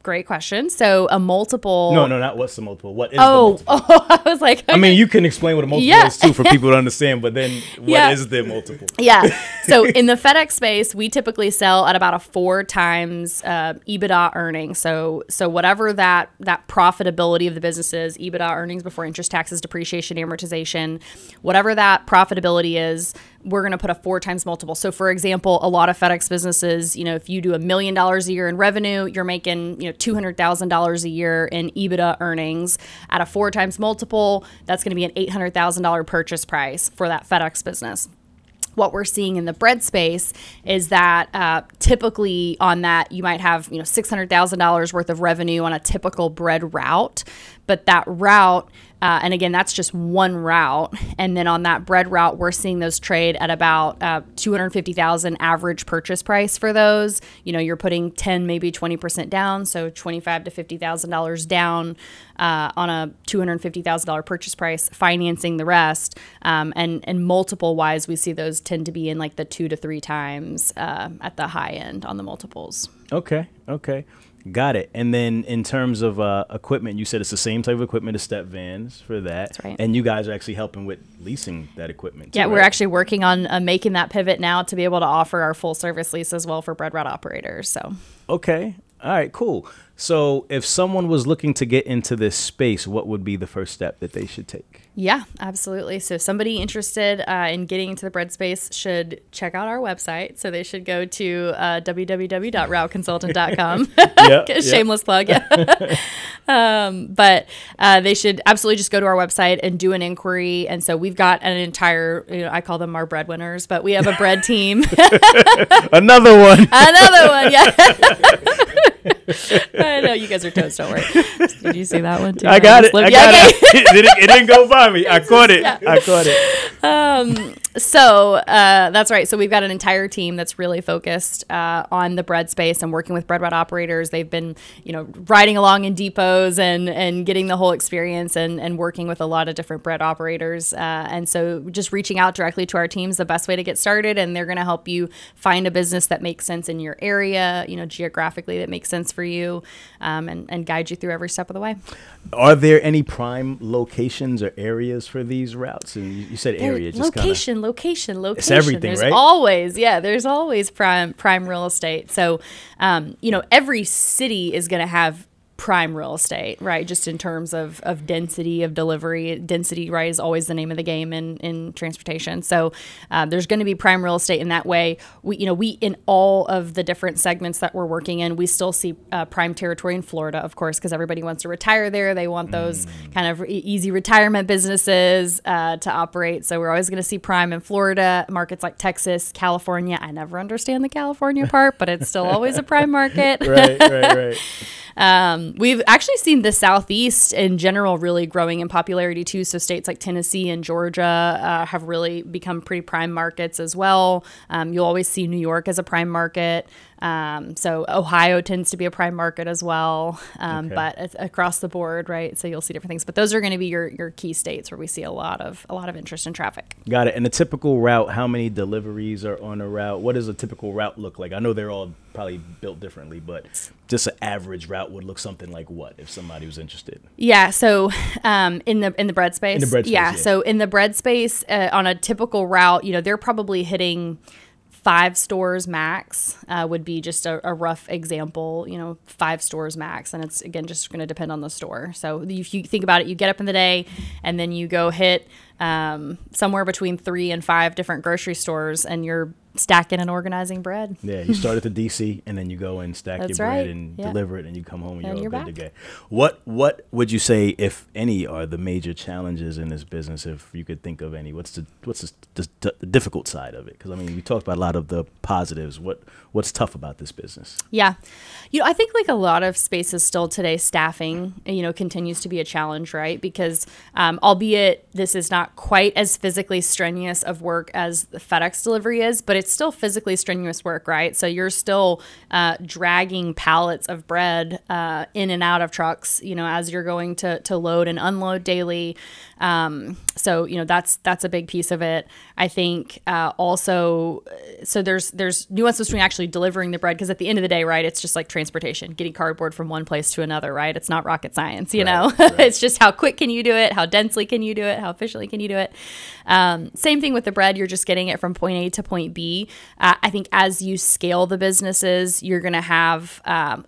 great question. So a multiple. No, not what's the multiple. What is the multiple? Oh, I was like. Okay. I mean, you can explain what a multiple is too for people to understand, but then what is the multiple? Yeah. So in the FedEx space, we typically sell at about a 4 times EBITDA earnings. So whatever that profitability of the business is, EBITDA earnings before interest, taxes, depreciation, amortization, whatever that profitability is, we're going to put a 4 times multiple. So for example, a lot of FedEx businesses, if you do $1 million a year in revenue, you're making, $200,000 a year in EBITDA earnings at a 4 times multiple. That's going to be an $800,000 purchase price for that FedEx business. What we're seeing in the bread space is that typically on that you might have $600,000 worth of revenue on a typical bread route, but that route and again, that's just one route. And then on that bread route, we're seeing those trade at about $250,000 average purchase price for those. You're putting 10, maybe 20% down, so $25,000 to $50,000 down on a $250,000 purchase price, financing the rest. And multiple wise, we see those tend to be in the 2 to 3 times at the high end on the multiples. Okay. Got it. And then in terms of equipment, you said it's the same type of equipment as step vans for that. That's right. And you guys are actually helping with leasing that equipment too, Yeah, right? we're actually working on making that pivot now to be able to offer our full service lease as well for bread route operators. So. Okay. All right, cool. So if someone was looking to get into this space, what would be the first step that they should take? Yeah, absolutely. So somebody interested in getting into the bread space should check out our website. So they should go to www.routeconsultant.com. Shameless plug. But they should absolutely just go to our website and do an inquiry. And so we've got an entire, I call them our breadwinners, but we have a bread team. Another one. Yeah. I know you guys are toast. Don't worry. Did you see that one too? I got it. It didn't go by me. I caught it. Yeah. I caught it. So that's right. So we've got an entire team that's really focused on the bread space and working with bread route operators. They've been, riding along in depots and getting the whole experience and working with a lot of different bread operators. And so just reaching out directly to our team is the best way to get started. And they're going to help you find a business that makes sense in your area, geographically that makes sense for you, and guide you through every step of the way. Are there any prime locations or areas for these routes? And you said area, just location. It's everything, there's right? There's always prime real estate. So, every city is going to have prime real estate, right? Just in terms of density of delivery. Density, right, is always the name of the game in transportation. So there's going to be prime real estate in that way. We in all of the different segments that we're working in, we still see prime territory in Florida, of course, because everybody wants to retire there. They want those kind of easy retirement businesses to operate. So we're always going to see prime in Florida, markets like Texas, California. I never understand the California part, but it's still always a prime market. Right. We've actually seen the Southeast in general really growing in popularity too. So states like Tennessee and Georgia have really become pretty prime markets as well. You'll always see New York as a prime market. So Ohio tends to be a prime market as well, but it's across the board, right? So you'll see different things, but those are going to be your key states where we see a lot of interest in traffic. Got it. And a typical route, how many deliveries are on a route? What does a typical route look like? I know they're all probably built differently, but just an average route would look something like what if somebody was interested? Yeah. So in the bread space, yeah. So in the bread space, on a typical route, they're probably hitting 5 stores max would be just a rough example, 5 stores max. And it's, again, just going to depend on the store. So if you think about it, you get up in the day and then you go hit somewhere between 3 and 5 different grocery stores and you're stacking and organizing bread. Yeah, you start at the DC and then you go and stack your bread and deliver it and you come home and you're all good to go. What would you say, if any, are the major challenges in this business, if you could think of any? What's the difficult side of it? Because, I mean, we talked about a lot of the positives. What's tough about this business? Yeah. I think like a lot of spaces still today, staffing, continues to be a challenge, right? Because albeit this is not quite as physically strenuous of work as the FedEx delivery is, but it's still physically strenuous work, right? So you're still dragging pallets of bread in and out of trucks, as you're going to load and unload daily. So that's a big piece of it. I think also, so there's nuance between actually delivering the bread, because at the end of the day, right, it's just like transportation, getting cardboard from one place to another, right? It's not rocket science, you know. Right. It's just how quick can you do it, how densely can you do it, how efficiently can you do it. Same thing with the bread, you're just getting it from point A to point B. I think as you scale the businesses, you're going to have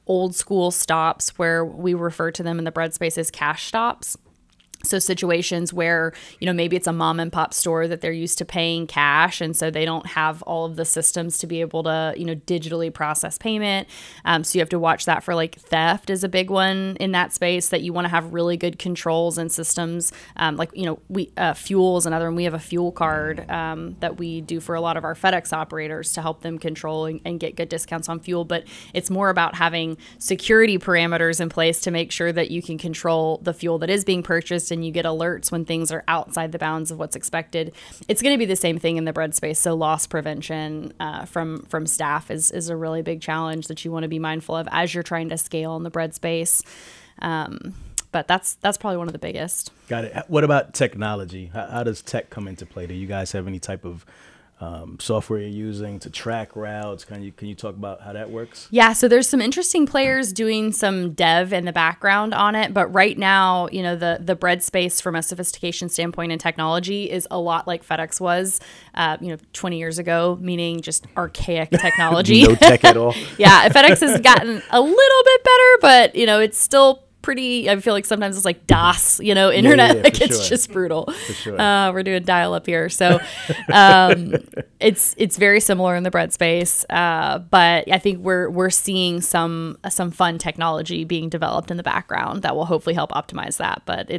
old school stops, where we refer to them in the bread space as cash stops. So situations where, maybe it's a mom and pop store that they're used to paying cash, and so they don't have all of the systems to be able to, digitally process payment. So you have to watch that for like theft is a big one in that space, that you want to have really good controls and systems. Fuel is another one. We have a fuel card that we do for a lot of our FedEx operators to help them control and get good discounts on fuel. But it's more about having security parameters in place to make sure that you can control the fuel that is being purchased, and you get alerts when things are outside the bounds of what's expected. It's going to be the same thing in the bread space. So loss prevention from staff is a really big challenge that you want to be mindful of as you're trying to scale in the bread space. But that's probably one of the biggest. Got it. What about technology? How does tech come into play? Do you guys have any type of software you're using to track routes? Can you talk about how that works? Yeah, so there's some interesting players doing some dev in the background on it, but right now, the bread space from a sophistication standpoint and technology is a lot like FedEx was, 20 years ago, meaning just archaic technology. No tech at all. Yeah, FedEx has gotten a little bit better, but it's still pretty, I feel like sometimes it's like DOS, internet, it's just brutal. For sure. We're doing dial up here. So it's very similar in the bread space. But I think we're seeing some fun technology being developed in the background that will hopefully help optimize that. But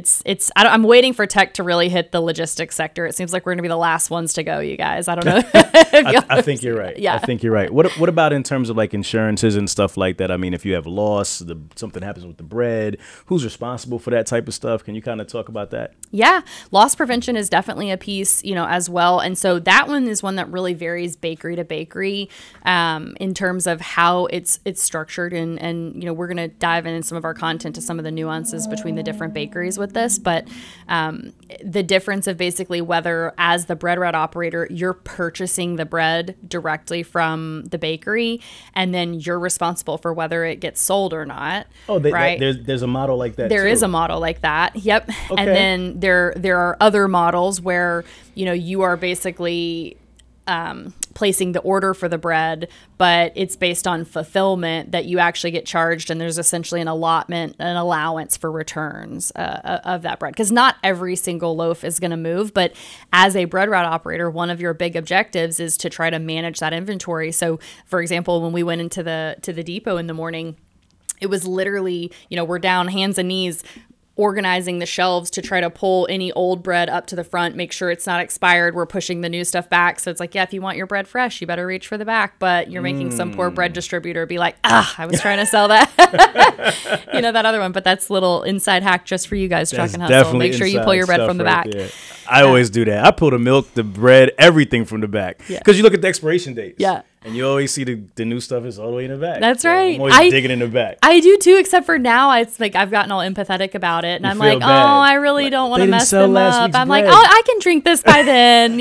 I'm waiting for tech to really hit the logistics sector. It seems like we're going to be the last ones to go, you guys. I don't know. I think you're right. Yeah. I think you're right. What about in terms of like insurances and stuff like that? I mean, if you have loss, something happens with the bread, who's responsible for that type of stuff? Can you kind of talk about that? Yeah, loss prevention is definitely a piece, as well. And so that one is one that really varies bakery to bakery in terms of how it's structured. And we're going to dive in some of our content to some of the nuances between the different bakeries with this. But the difference of basically whether, as the bread route operator, you're purchasing the bread directly from the bakery, and then you're responsible for whether it gets sold or not. Oh, right? There's a model like that. There is a model like that. Yep. Okay. And then there are other models where you are basically placing the order for the bread, but it's based on fulfillment that you actually get charged, and there's essentially an allotment, an allowance for returns of that bread. Because not every single loaf is going to move, but as a bread route operator, one of your big objectives is to try to manage that inventory. So, for example, when we went into the depot in the morning, it was literally, we're down hands and knees organizing the shelves to try to pull any old bread up to the front, make sure it's not expired. We're pushing the new stuff back. So it's like, yeah, if you want your bread fresh, you better reach for the back. But you're making some poor bread distributor be like, I was trying to sell that. That other one. But that's a little inside hack just for you guys, Truck and Hustle. Make sure you pull your bread from the back. I always do that. I pull the milk, the bread, everything from the back. Because you look at the expiration dates. Yeah. And you always see the new stuff is all the way in the back. That's right. I'm always digging in the back. I do too, except for now, it's like I've gotten all empathetic about it. And I'm like, bad. I really don't want to mess them up. I'm like, I can drink this by then,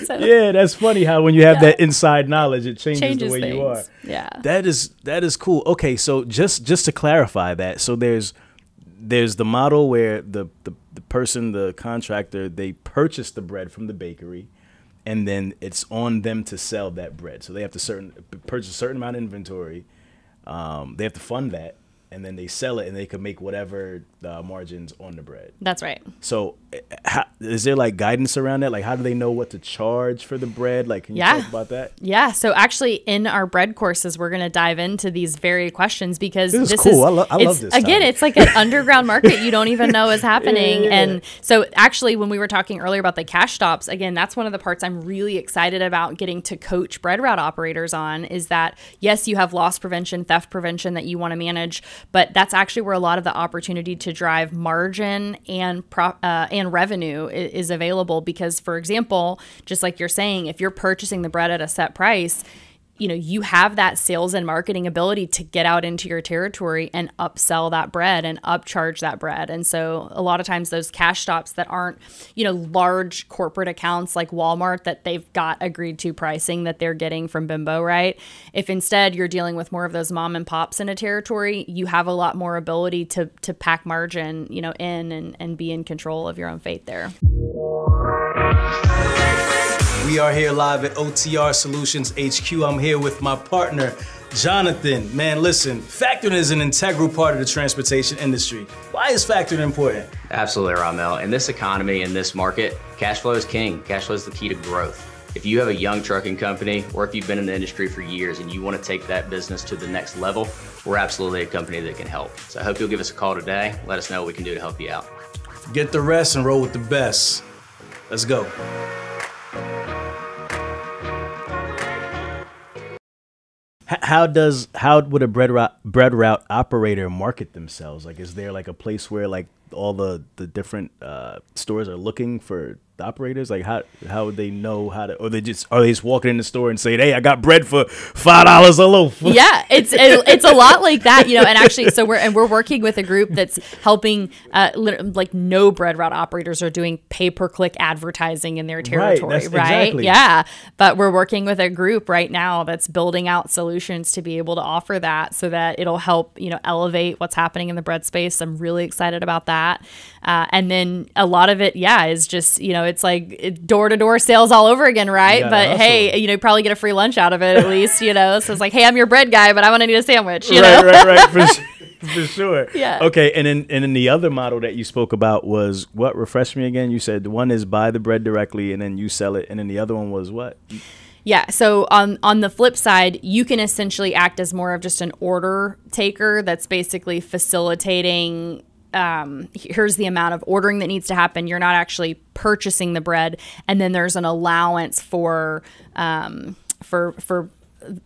So, yeah, that's funny how when you have that inside knowledge, it changes the way you are. Yeah. That is cool. Okay, so just to clarify that, so there's the model where the person, the contractor, they purchase the bread from the bakery, and then it's on them to sell that bread. So they have to purchase a certain amount of inventory. They have to fund that, and then they sell it, and they can make whatever margins on the bread. That's right. So is there like guidance around that? Like, how do they know what to charge for the bread? Like, can you talk about that? Yeah. So actually in our bread courses, we're going to dive into these very questions because this is cool. I love this. Again, it's like an underground market you don't even know is happening. Yeah. And so actually when we were talking earlier about the cash stops, again, that's one of the parts I'm really excited about getting to coach bread route operators on is that, yes, you have loss prevention, theft prevention that you want to manage, but that's actually where a lot of the opportunity to drive margin and revenue is available. Because, for example, just like you're saying, if you're purchasing the bread at a set price, you have that sales and marketing ability to get out into your territory and upsell that bread and upcharge that bread. And so a lot of times those cash stops that aren't, large corporate accounts like Walmart that they've got agreed to pricing that they're getting from Bimbo, right? If instead you're dealing with more of those mom and pops in a territory, you have a lot more ability to pack margin, in and be in control of your own fate there. We are here live at OTR Solutions HQ. I'm here with my partner, Jonathan. Man, listen, factoring is an integral part of the transportation industry. Why is factoring important? Absolutely, Rahmel. In this economy, in this market, cash flow is king. Cash flow is the key to growth. If you have a young trucking company, or if you've been in the industry for years and you want to take that business to the next level, we're absolutely a company that can help. So I hope you'll give us a call today. Let us know what we can do to help you out. Forget the rest and roll with the best. Let's go. How would a bread route operator market themselves? Like, is there like a place where like all the different stores are looking for the operators? Like, how would they know how to, or are they just walking in the store and saying, hey, I got bread for $5 a loaf? Yeah, it's a lot like that, and actually, so we're working with a group that's helping, like no bread route operators are doing pay-per-click advertising in their territory, right? Exactly. Yeah, but we're working with a group right now that's building out solutions to be able to offer that so that it'll help, elevate what's happening in the bread space. I'm really excited about that. And then a lot of it, is just, it's like door-to-door sales all over again, right? But hustle. Hey, probably get a free lunch out of it at least, So it's like, hey, I'm your bread guy, but I want to need a sandwich, Right, for sure. Yeah. Okay, and then the other model that you spoke about was what? Refresh me again. You said one is buy the bread directly and then you sell it, and then the other one was what? Yeah. So on the flip side, you can essentially act as more of just an order taker that's basically facilitating, here's the amount of ordering that needs to happen. You're not actually purchasing the bread. And then there's an allowance for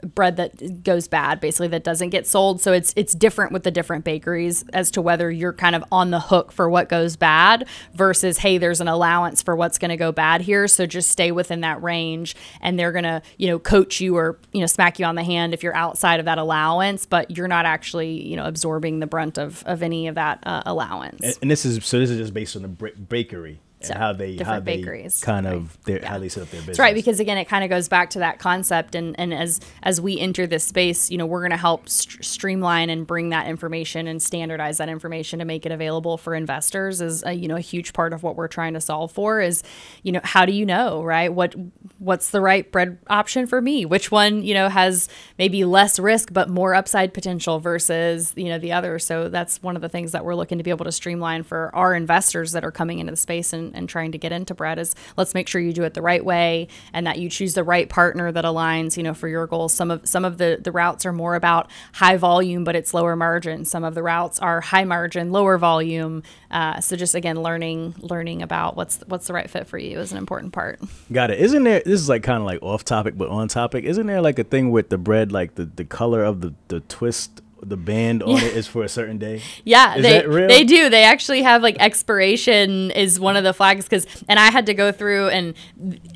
bread that goes bad, basically, that doesn't get sold. So it's different with the different bakeries as to whether you're kind of on the hook for what goes bad versus, hey, there's an allowance for what's going to go bad here. So just stay within that range, and they're going to, coach you or, smack you on the hand if you're outside of that allowance, but you're not actually, absorbing the brunt of any of that allowance. And this is just based on the bakery. So, how they different bakeries. kind of how they set up their business. That's right, because again, it kind of goes back to that concept, and as we enter this space, you know, we're going to help streamline and bring that information and standardize that information to make it available for investors. Is you know, a huge part of what we're trying to solve for is, you know, how do you know, right? What's the right bread option for me? Which one, you know, has maybe less risk but more upside potential versus, you know, the other. So that's one of the things that we're looking to be able to streamline for our investors that are coming into the space and trying to get into bread. Is let's make sure you do it the right way and that you choose the right partner that aligns, you know, for your goals. Some of the routes are more about high volume, but it's lower margin. Some of the routes are high margin, lower volume. So just again, learning about what's the right fit for you is an important part. Got it. Isn't there, this is like kind of like off topic, but on topic, isn't there like a thing with the bread, like the color of the twist, the band on it is for a certain day? Yeah, is that real? They do. They actually have like expiration is one of the flags, and I had to go through and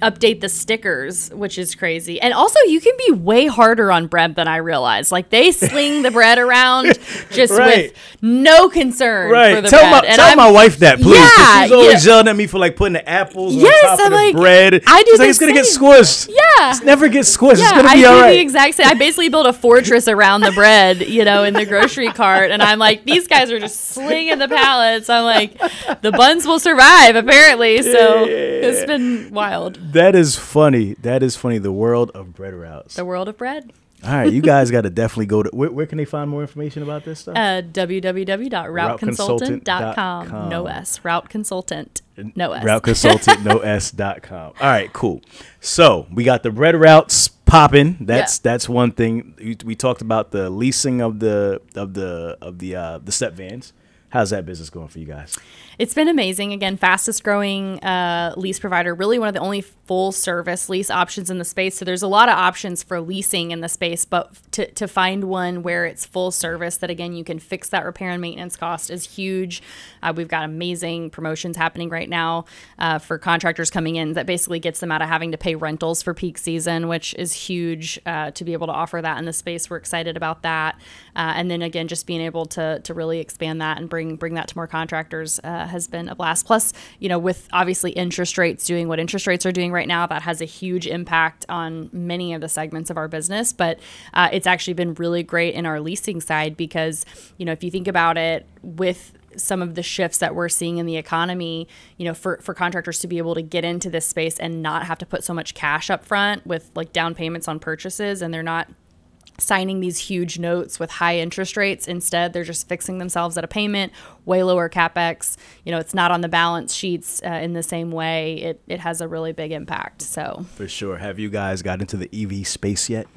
update the stickers, which is crazy. And also, you can be way harder on bread than I realized. Like they sling the bread around just with no concern for the bread. Tell my wife that, please. Yeah, she's always yelling at me for like putting the apples on top of the bread. I do. She's like, it's gonna get squished. Yeah, it's never get squished. Yeah, it's gonna be all right. The exact same. I basically built a fortress around the bread, you know, in the grocery cart, and I'm like, these guys are just slinging the pallets. I'm like, the buns will survive apparently. So it's been wild. That is funny. That is funny. The world of bread routes. The world of bread. All right, you guys got to definitely go to where can they find more information about this stuff? www.routeconsultant.com. No S. Route Consultant. No S. Routeconsultant.com. All right, cool. So we got the bread routes popping. That's one thing. We talked about the leasing of the step vans. How's that business going for you guys? It's been amazing. Again, fastest growing lease provider, really one of the only full service lease options in the space. So there's a lot of options for leasing in the space, but to find one where it's full service that, again, you can fix that repair and maintenance cost is huge. We've got amazing promotions happening right now for contractors coming in that basically gets them out of having to pay rentals for peak season, which is huge to be able to offer that in the space. We're excited about that. And then again, just being able to really expand that and bring that to more contractors has been a blast. Plus, you know, with obviously interest rates doing what interest rates are doing right now, that has a huge impact on many of the segments of our business. But it's actually been really great in our leasing side because, you know, if you think about it, with some of the shifts that we're seeing in the economy, you know, for contractors to be able to get into this space and not have to put so much cash up front with like down payments on purchases, and they're not signing these huge notes with high interest rates. Instead, they're just fixing themselves at a payment, way lower CapEx. You know, it's not on the balance sheets in the same way. It has a really big impact. So for sure. Have you guys got into the EV space yet?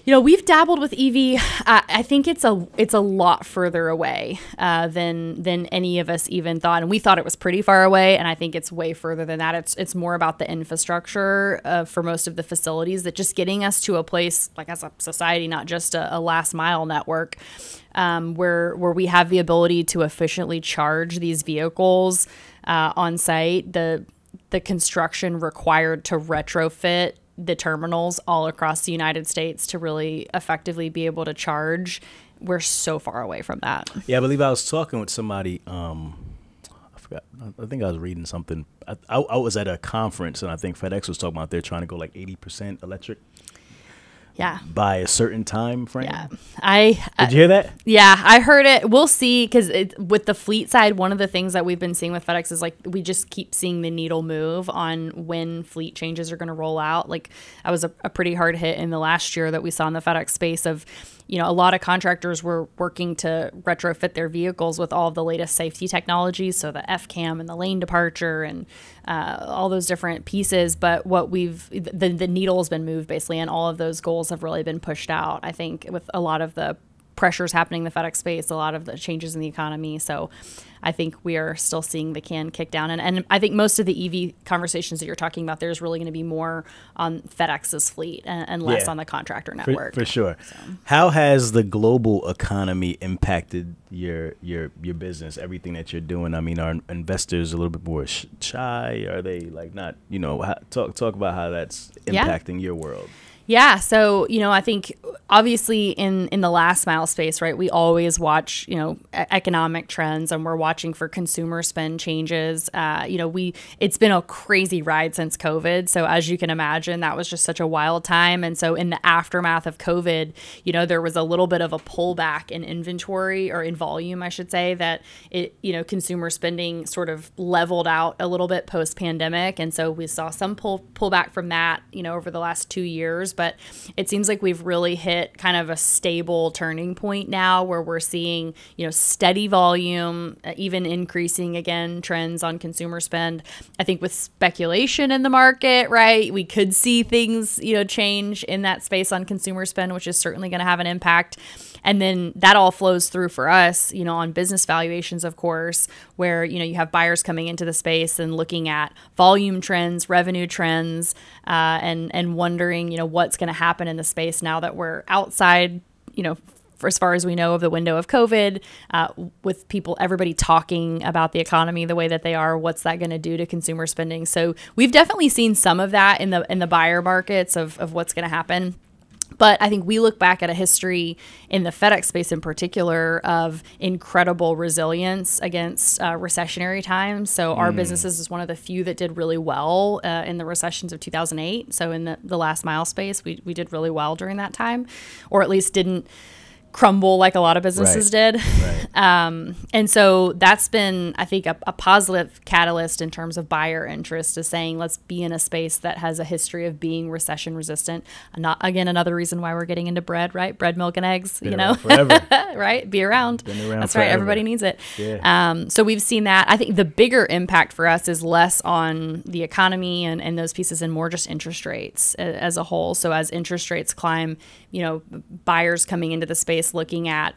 You know, we've dabbled with EV. I think it's a lot further away than any of us even thought, and we thought it was pretty far away. And I think it's way further than that. It's more about the infrastructure for most of the facilities, that just getting us to a place like as a society, not just a last mile network, where we have the ability to efficiently charge these vehicles on site. The construction required to retrofit the terminals all across the United States to really effectively be able to charge, we're so far away from that. Yeah, I believe I was talking with somebody, I forgot, I think I was reading something. I was at a conference, and I think FedEx was talking about they're trying to go like 80% electric. Yeah. By a certain time frame. Yeah. Did you hear that? Yeah, I heard it. We'll see, because with the fleet side, one of the things that we've been seeing with FedEx is like we just keep seeing the needle move on when fleet changes are going to roll out. Like I was a pretty hard hit in the last year that we saw in the FedEx space of, you know, a lot of contractors were working to retrofit their vehicles with all of the latest safety technologies, so the FCAM and the lane departure and all those different pieces. But what the needle has been moved basically, and all of those goals have really been pushed out, I think, with a lot of the pressures happening in the FedEx space, a lot of the changes in the economy. So I think we are still seeing the can kick down. And I think most of the EV conversations that you're talking about, there's really going to be more on FedEx's fleet and less on the contractor network. For sure. So. How has the global economy impacted your business, everything that you're doing? I mean, are investors a little bit more shy? Are they like not, you know, talk about how that's impacting your world? Yeah. So, you know, I think obviously in the last mile space, right, we always watch, economic trends, and we're watching for consumer spend changes. It's been a crazy ride since COVID. So as you can imagine, that was just such a wild time. And so in the aftermath of COVID, there was a little bit of a pullback in inventory, or in volume, I should say, that consumer spending sort of leveled out a little bit post pandemic. And so we saw some pullback from that, over the last 2 years, but it seems like we've really hit kind of a stable turning point now, where we're seeing, steady volume, even increasing again trends on consumer spend. I think with speculation in the market, right, we could see things, change in that space on consumer spend, which is certainly going to have an impact. And then that all flows through for us, on business valuations, of course, where, you have buyers coming into the space and looking at volume trends, revenue trends, and wondering, what's going to happen in the space now that we're outside, for as far as we know, of the window of COVID, with everybody talking about the economy the way that they are. What's that going to do to consumer spending? So we've definitely seen some of that in the buyer markets of what's going to happen. But I think we look back at a history in the FedEx space in particular of incredible resilience against recessionary times. So our businesses is one of the few that did really well in the recessions of 2008. So in the last mile space, we did really well during that time, or at least didn't crumble like a lot of businesses did. Right. And so that's been, I think, a positive catalyst in terms of buyer interest, is saying, let's be in a space that has a history of being recession resistant. Again, another reason why we're getting into bread, right? Bread, milk, and eggs, forever. Right? Be around. Been around That's forever. right. Everybody needs it. Yeah. So we've seen that. I think the bigger impact for us is less on the economy and those pieces, and more just interest rates as a whole. So as interest rates climb, buyers coming into the space looking at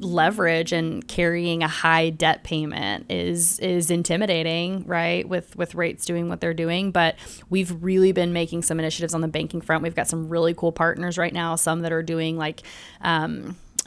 leverage and carrying a high debt payment is intimidating, right? With rates doing what they're doing. But we've really been making some initiatives on the banking front. We've got some really cool partners right now, some that are doing like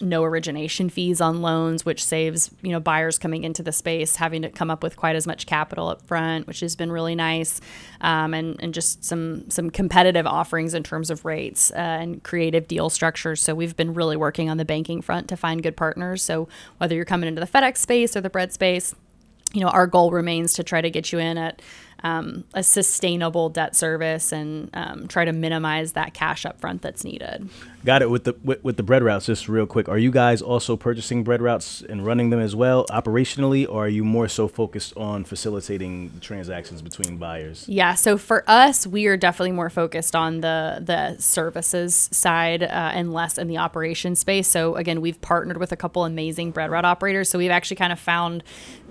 no origination fees on loans, which saves, buyers coming into the space having to come up with quite as much capital up front, which has been really nice. And just some competitive offerings in terms of rates and creative deal structures. So we've been really working on the banking front to find good partners. So whether you're coming into the FedEx space or the bread space, our goal remains to try to get you in at a sustainable debt service and try to minimize that cash up front that's needed. Got it. With the bread routes, just real quick, are you guys also purchasing bread routes and running them as well operationally, or are you more so focused on facilitating transactions between buyers? Yeah, so for us, we are definitely more focused on the services side and less in the operation space. So again, we've partnered with a couple amazing bread route operators. So we've actually kind of found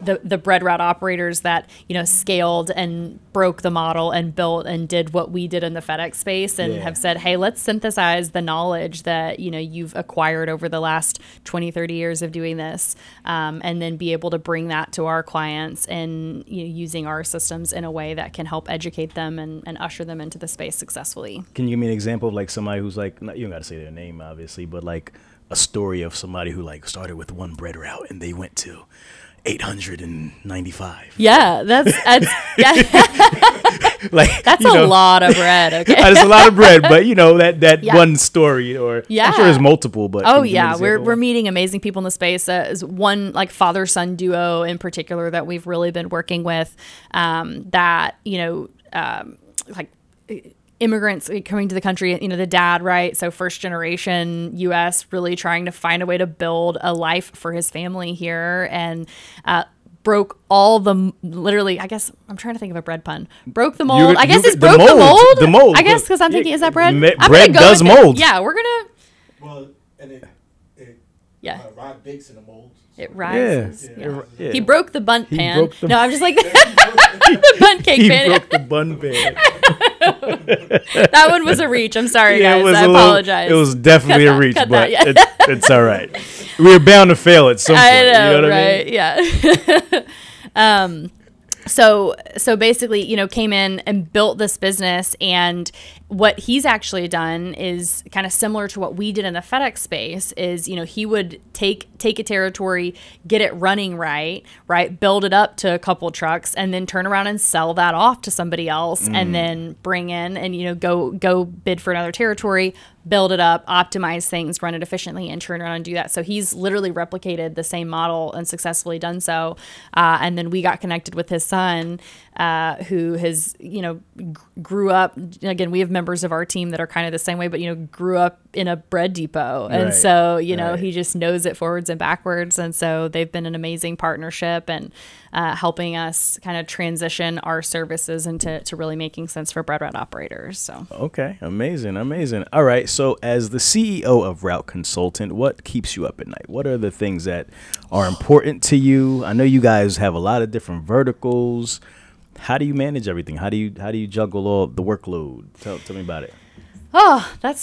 the bread route operators that, scaled and broke the model and built and did what we did in the FedEx space, and have said, hey, let's synthesize the knowledge that you've acquired over the last 20, 30 years of doing this, and then be able to bring that to our clients and using our systems in a way that can help educate them and usher them into the space successfully. Can you give me an example of like somebody who's like, you don't got to say their name obviously, but like a story of somebody who like started with one bread route and they went to 895. Yeah, that's like that's a lot of bread. Okay, that's a lot of bread, but that one story, or I'm sure there's multiple. But we're meeting amazing people in the space. Is one like father-son duo in particular that we've really been working with. Like immigrants coming to the country, the dad, right? So first generation U.S. really trying to find a way to build a life for his family here, and broke all the, literally, I guess, I'm trying to think of a bread pun. Broke the mold. I guess it's broke the mold. The mold. I guess because I'm thinking, is that bread? Bread does mold. Yeah, we're going to. Well, and it bakes in the mold. It rises. Yeah. He broke the bunt pan. No, I'm just like the bunt cake pan. He broke the bun pan. That one was a reach. I'm sorry, guys. I apologize. It was definitely a reach, but it's all right. We were bound to fail at some point. I know, you know what right? I mean? Yeah. So basically, came in and built this business, and what he's actually done is kind of similar to what we did in the FedEx space is, he would take a territory, get it running right, build it up to a couple trucks, and then turn around and sell that off to somebody else, and then bring in and, go bid for another territory, build it up, optimize things, run it efficiently, and turn around and do that. So he's literally replicated the same model and successfully done so. And then we got connected with his son, who has, grew up. Again, we have members of our team that are kind of the same way, but, grew up in a bread depot. And so, he just knows it forwards and backwards. And so they've been an amazing partnership and helping us kind of transition our services into really making sense for bread route operators. So okay, amazing. All right, so as the CEO of Route Consultant, what keeps you up at night? What are the things that are important to you? I know you guys have a lot of different verticals. How do you manage everything? How do you juggle all the workload? Tell me about it. Oh, that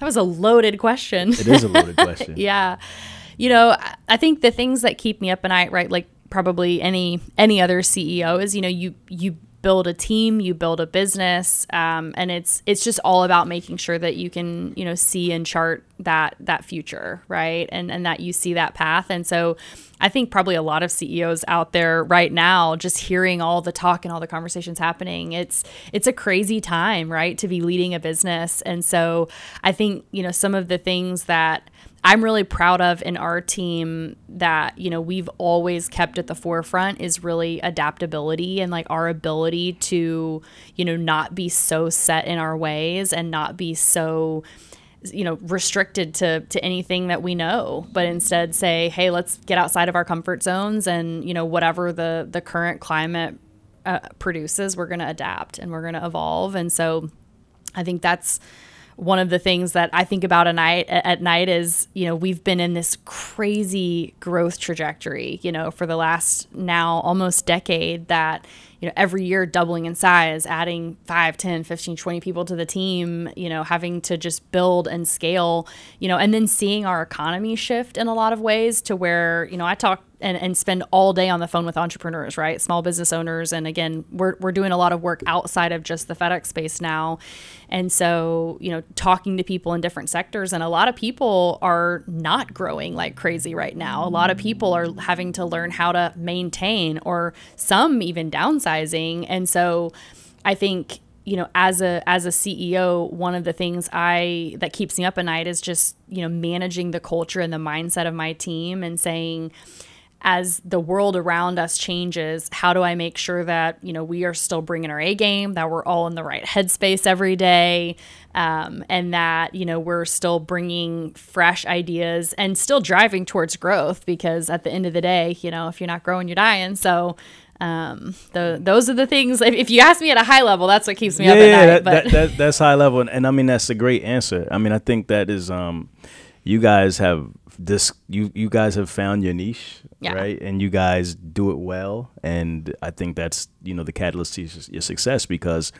was a loaded question. It is a loaded question. Yeah. I think the things that keep me up at night, right, like probably any other CEO is, you build a team, you build a business, and it's just all about making sure that you can, see and chart that future, right? And that you see that path. And so I think probably a lot of CEOs out there right now, just hearing all the talk and all the conversations happening, it's a crazy time, right, to be leading a business. And so I think, some of the things that I'm really proud of in our team that, we've always kept at the forefront is really adaptability and like our ability to, not be so set in our ways and not be so, restricted to anything that we know, but instead say, hey, let's get outside of our comfort zones and, whatever the current climate produces, we're going to adapt and we're going to evolve. And so I think that's one of the things that I think about at night is, we've been in this crazy growth trajectory, for the last now almost decade that, every year doubling in size, adding 5, 10, 15, 20 people to the team, having to just build and scale, and then seeing our economy shift in a lot of ways to where, I talk and spend all day on the phone with entrepreneurs, right? Small business owners. And again, we're doing a lot of work outside of just the FedEx space now. And so, talking to people in different sectors, and a lot of people are not growing like crazy right now. A lot of people are having to learn how to maintain, or some even downsizing. And so I think, as a CEO, one of the things that keeps me up at night is just, managing the culture and the mindset of my team and saying, as the world around us changes, how do I make sure that, we are still bringing our A game, that we're all in the right headspace every day, and that, we're still bringing fresh ideas and still driving towards growth, because at the end of the day, if you're not growing, you're dying. So those are the things. If you ask me at a high level, that's what keeps me up at night. That's high level. And I mean, that's a great answer. I mean, I think that is, you guys have you guys have found your niche, right? And you guys do it well. And I think that's, the catalyst to your success, because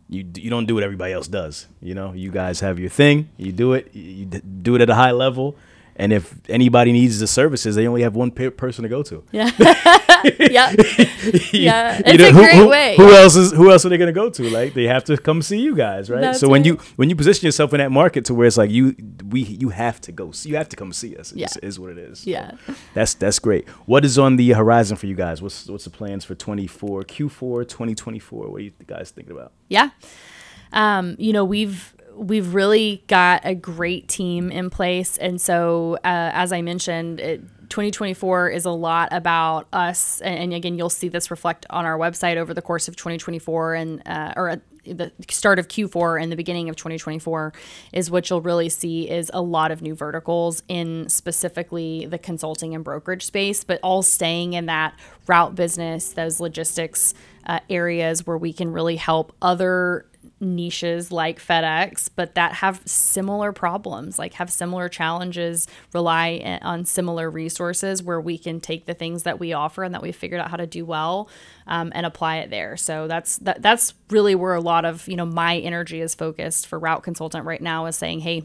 you don't do what everybody else does. You guys have your thing, you do it at a high level. And if anybody needs the services, they only have one person to go to. Yeah. Yeah. Yeah. It's a great way. Who else are they going to go to? Like, they have to come see you guys, right? That's so right. when you position yourself in that market to where it's like you have to go. You have to come see us. It is what it is. Yeah. So that's great. What is on the horizon for you guys? What's the plans for Q4 2024? What are you guys thinking about? Yeah. We've really got a great team in place. And so, as I mentioned, 2024 is a lot about us. And again, you'll see this reflect on our website over the course of 2024 and, or at the start of Q4 and the beginning of 2024 is what you'll really see is a lot of new verticals in specifically the consulting and brokerage space, but all staying in that route business, those logistics areas where we can really help other niches like FedEx, but that have similar problems, like have similar challenges, rely on similar resources where we can take the things that we offer and that we've figured out how to do well and apply it there. So that's really where a lot of, my energy is focused for Route Consultant right now, is saying, hey,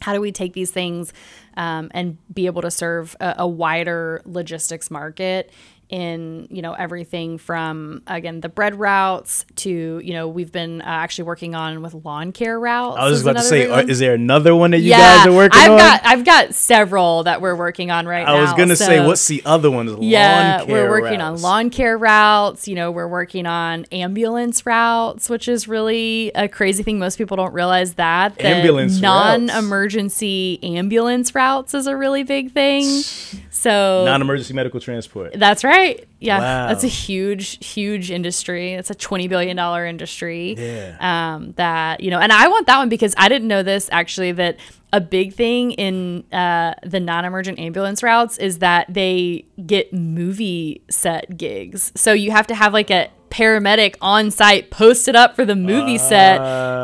how do we take these things and be able to serve a wider logistics market in, you know, everything from, again, the bread routes to, you know, we've been actually working on with lawn care routes. I was just about to say, is there another one that you guys are working on? I've got several that we're working on right now. I was going to say, what's the other one? Lawn care we're working on lawn care routes. You know, we're working on ambulance routes, which is really a crazy thing. Most people don't realize that. Ambulance non-emergency ambulance routes is a really big thing. So non-emergency medical transport. That's right. Yeah. Wow. That's a huge industry. It's a $20 billion industry. Yeah. That, you know, and I want that one because I didn't know this actually, that a big thing in the non-emergent ambulance routes is that they get movie set gigs. So you have to have like a paramedic on site posted up for the movie set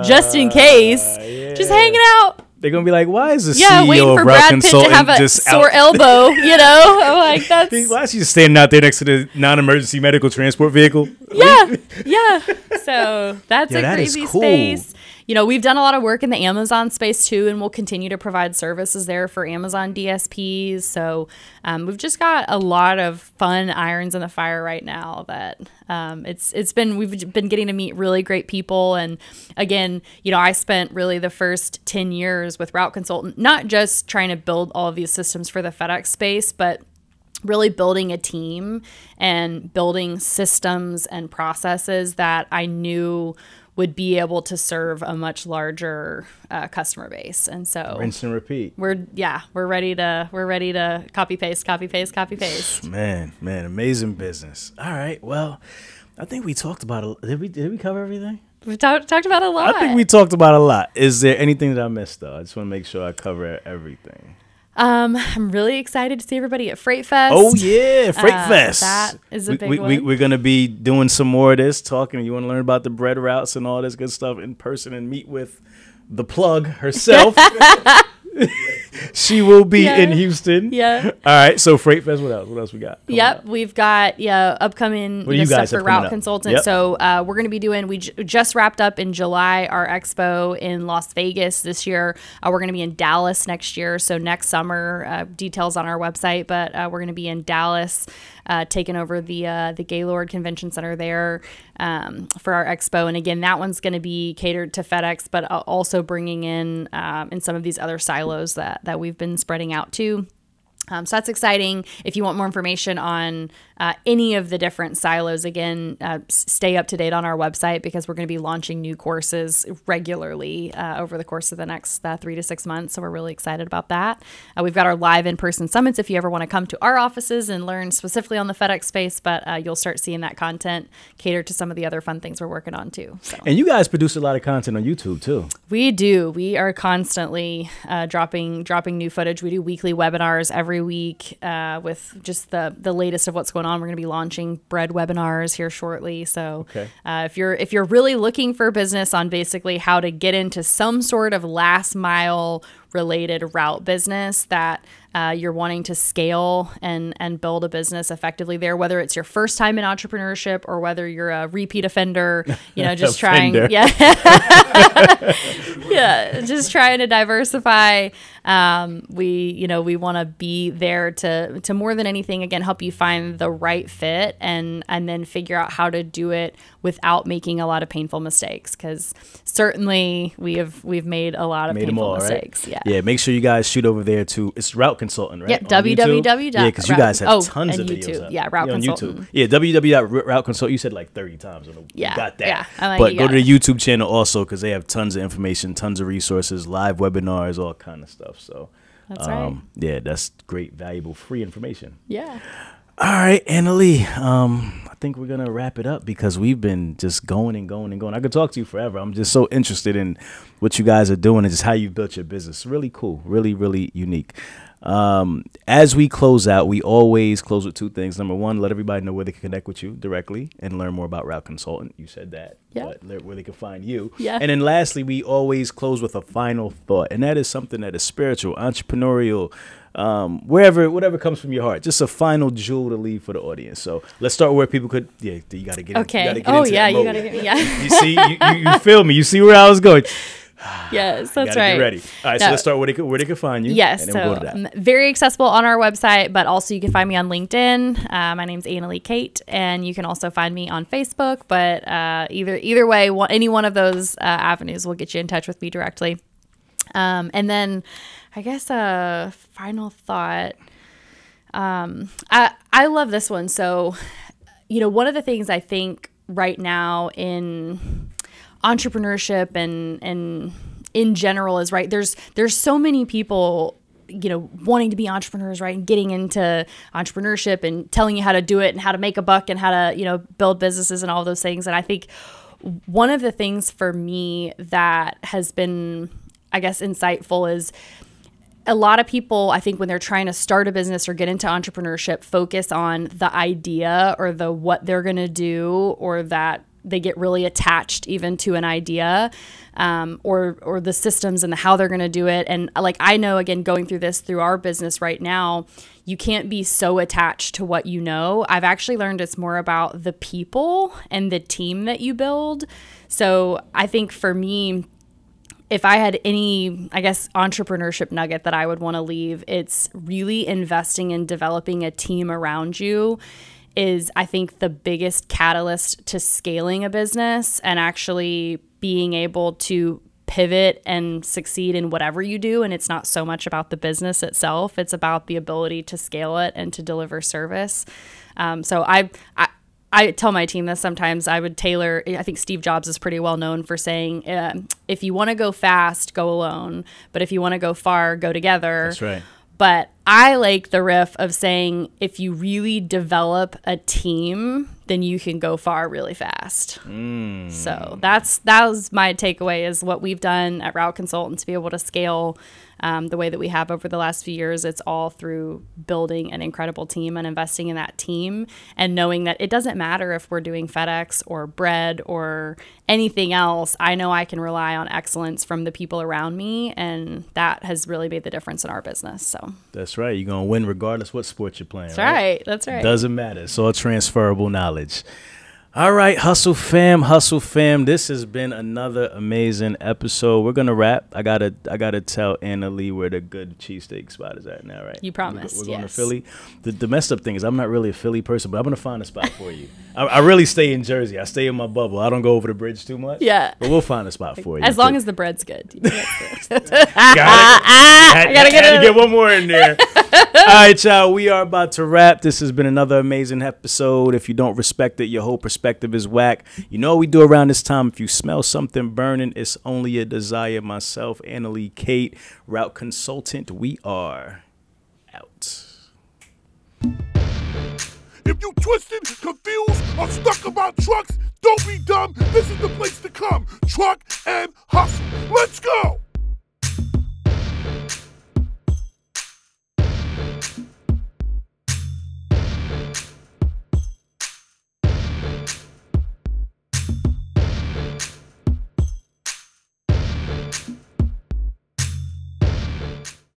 just in case, just hanging out. They're going to be like, why is the CEO waiting for of Route Brad Pitt to have a sore elbow, you know? I'm like, that's... Why is she just standing out there next to the non-emergency medical transport vehicle? Yeah. So that's a that crazy is cool. space. You know, we've done a lot of work in the Amazon space too, and we'll continue to provide services there for Amazon DSPs. So we've just got a lot of fun irons in the fire right now that we've been getting to meet really great people. And again, you know, I spent really the first 10 years with Route Consultant, not just trying to build all of these systems for the FedEx space, but really building a team and building systems and processes that I knew would be able to serve a much larger customer base. And so rinse and repeat. We're ready to copy paste. Man, amazing business. All right. Well, I think we talked about it. Did we cover everything? We talked about a lot. I think we talked about a lot. Is there anything that I missed though? I just want to make sure I cover everything. I'm really excited to see everybody at FREIGHTFEST. Oh yeah, FREIGHTFEST. That is a big one. We're gonna be doing some more of this, talking. You want to learn about the bread routes and all this good stuff in person and meet with the plug herself. She will be in Houston. Yeah. All right. So FREIGHTFEST. What else? What else we got? We've got upcoming stuff for Route Consultant. Yep. So we're going to be doing. We just wrapped up in July our expo in Las Vegas this year. We're going to be in Dallas next year. So next summer, details on our website. But we're going to be in Dallas, taking over the Gaylord Convention Center there for our expo. And again, that one's going to be catered to FedEx, but also bringing in some of these other silos that we've been spreading out to. So that's exciting. If you want more information on any of the different silos, again, stay up to date on our website because we're going to be launching new courses regularly over the course of the next 3 to 6 months. So we're really excited about that. We've got our live in-person summits if you ever want to come to our offices and learn specifically on the FedEx space, but you'll start seeing that content cater to some of the other fun things we're working on too. So. And you guys produce a lot of content on YouTube too. We do. We are constantly dropping new footage. We do weekly webinars every week with just the latest of what's going on. We're going to be launching bread webinars here shortly. So if you're really looking for business on basically how to get into some sort of last mile related route business that you're wanting to scale and build a business effectively there, whether it's your first time in entrepreneurship or whether you're a repeat offender, you know, just trying, just trying to diversify. We want to be there to more than anything, again, help you find the right fit and then figure out how to do it without making a lot of painful mistakes. Because certainly we've made a lot of painful mistakes. Right? Yeah, make sure you guys shoot over there to, it's Route Consultant, right? Yep, www. Yeah, because you guys have tons of YouTube. videos. Yeah, Route Consultant. YouTube. Yeah, www.routeconsultant. You said like 30 times. Yeah, got that. Yeah, like, but go to the YouTube channel also because they have tons of information, tons of resources, live webinars, all kind of stuff. So that's right. Yeah, that's great, valuable, free information. Yeah. All right, Annalee, I think we're going to wrap it up because we've been just going and going and going. I could talk to you forever. I'm just so interested in what you guys are doing and just how you've built your business. Really cool. Really, really unique. As we close out, we always close with two things. Number one, let everybody know where they can connect with you directly and learn more about Route Consultant. You said that. Yeah. But where they can find you. Yeah. And then lastly, we always close with a final thought. And that is something that is spiritual, entrepreneurial, whatever comes from your heart. Just a final jewel to leave for the audience. So let's start where people could. Yeah, you got to get. Okay. You gotta get you got to get. Yeah. You see, you feel me. You see where I was going. Yes, that's right. Get ready. All right, so let's start where they can find you. Yes, and then we'll go to that. Very accessible on our website, but also you can find me on LinkedIn. My name's Annalee Cate, and you can also find me on Facebook. But either way, any one of those avenues will get you in touch with me directly. And then, I guess a final thought. I love this one. So, one of the things I think right now in entrepreneurship and in general is, right, there's so many people wanting to be entrepreneurs, right, and getting into entrepreneurship and telling you how to do it and how to make a buck and how to build businesses and all those things. And I think one of the things for me that has been, I guess, insightful is a lot of people, I think, when they're trying to start a business or get into entrepreneurship, focus on the idea or the what they're going to do, or that they get really attached even to an idea, or the systems and the how they're going to do it. And like, I know, again, going through our business right now, you can't be so attached to what you know. I've actually learned it's more about the people and the team that you build. So I think for me, if I had any, I guess, entrepreneurship nugget that I would want to leave, it's really investing in developing a team around you is, I think, the biggest catalyst to scaling a business and actually being able to pivot and succeed in whatever you do. And it's not so much about the business itself. It's about the ability to scale it and to deliver service. So I tell my team this sometimes. I would tailor, I think Steve Jobs is pretty well known for saying, if you want to go fast, go alone. But if you want to go far, go together. That's right. But I like the riff of saying, if you really develop a team, then you can go far really fast. So that was my takeaway, is what we've done at Route Consultant to be able to scale the way that we have over the last few years. It's all through building an incredible team and investing in that team, and knowing that it doesn't matter if we're doing FedEx or bread or anything else. I know I can rely on excellence from the people around me, and that has really made the difference in our business. So that's right. You're going to win regardless what sport you're playing. That's right. That's right. Doesn't matter. It's all transferable knowledge. All right, Hustle Fam. This has been another amazing episode. We're gonna wrap. I gotta tell Annalee where the good cheesesteak spot is at now, right? You promised. We're going to Philly. The messed up thing is I'm not really a Philly person, but I'm gonna find a spot for you. I really stay in Jersey. I stay in my bubble. I don't go over the bridge too much. Yeah. But we'll find a spot for you. As long as the bread's good. I gotta get one more in there. All right, y'all. We are about to wrap. This has been another amazing episode. If you don't respect it, your whole perspective is whack. You know what we do around this time. If you smell something burning, it's only a desire. Myself, Annalee Cate, Route Consultant. We are out. If you twisted, confused, or stuck about trucks, don't be dumb. This is the place to come. Truck and hustle. Let's go.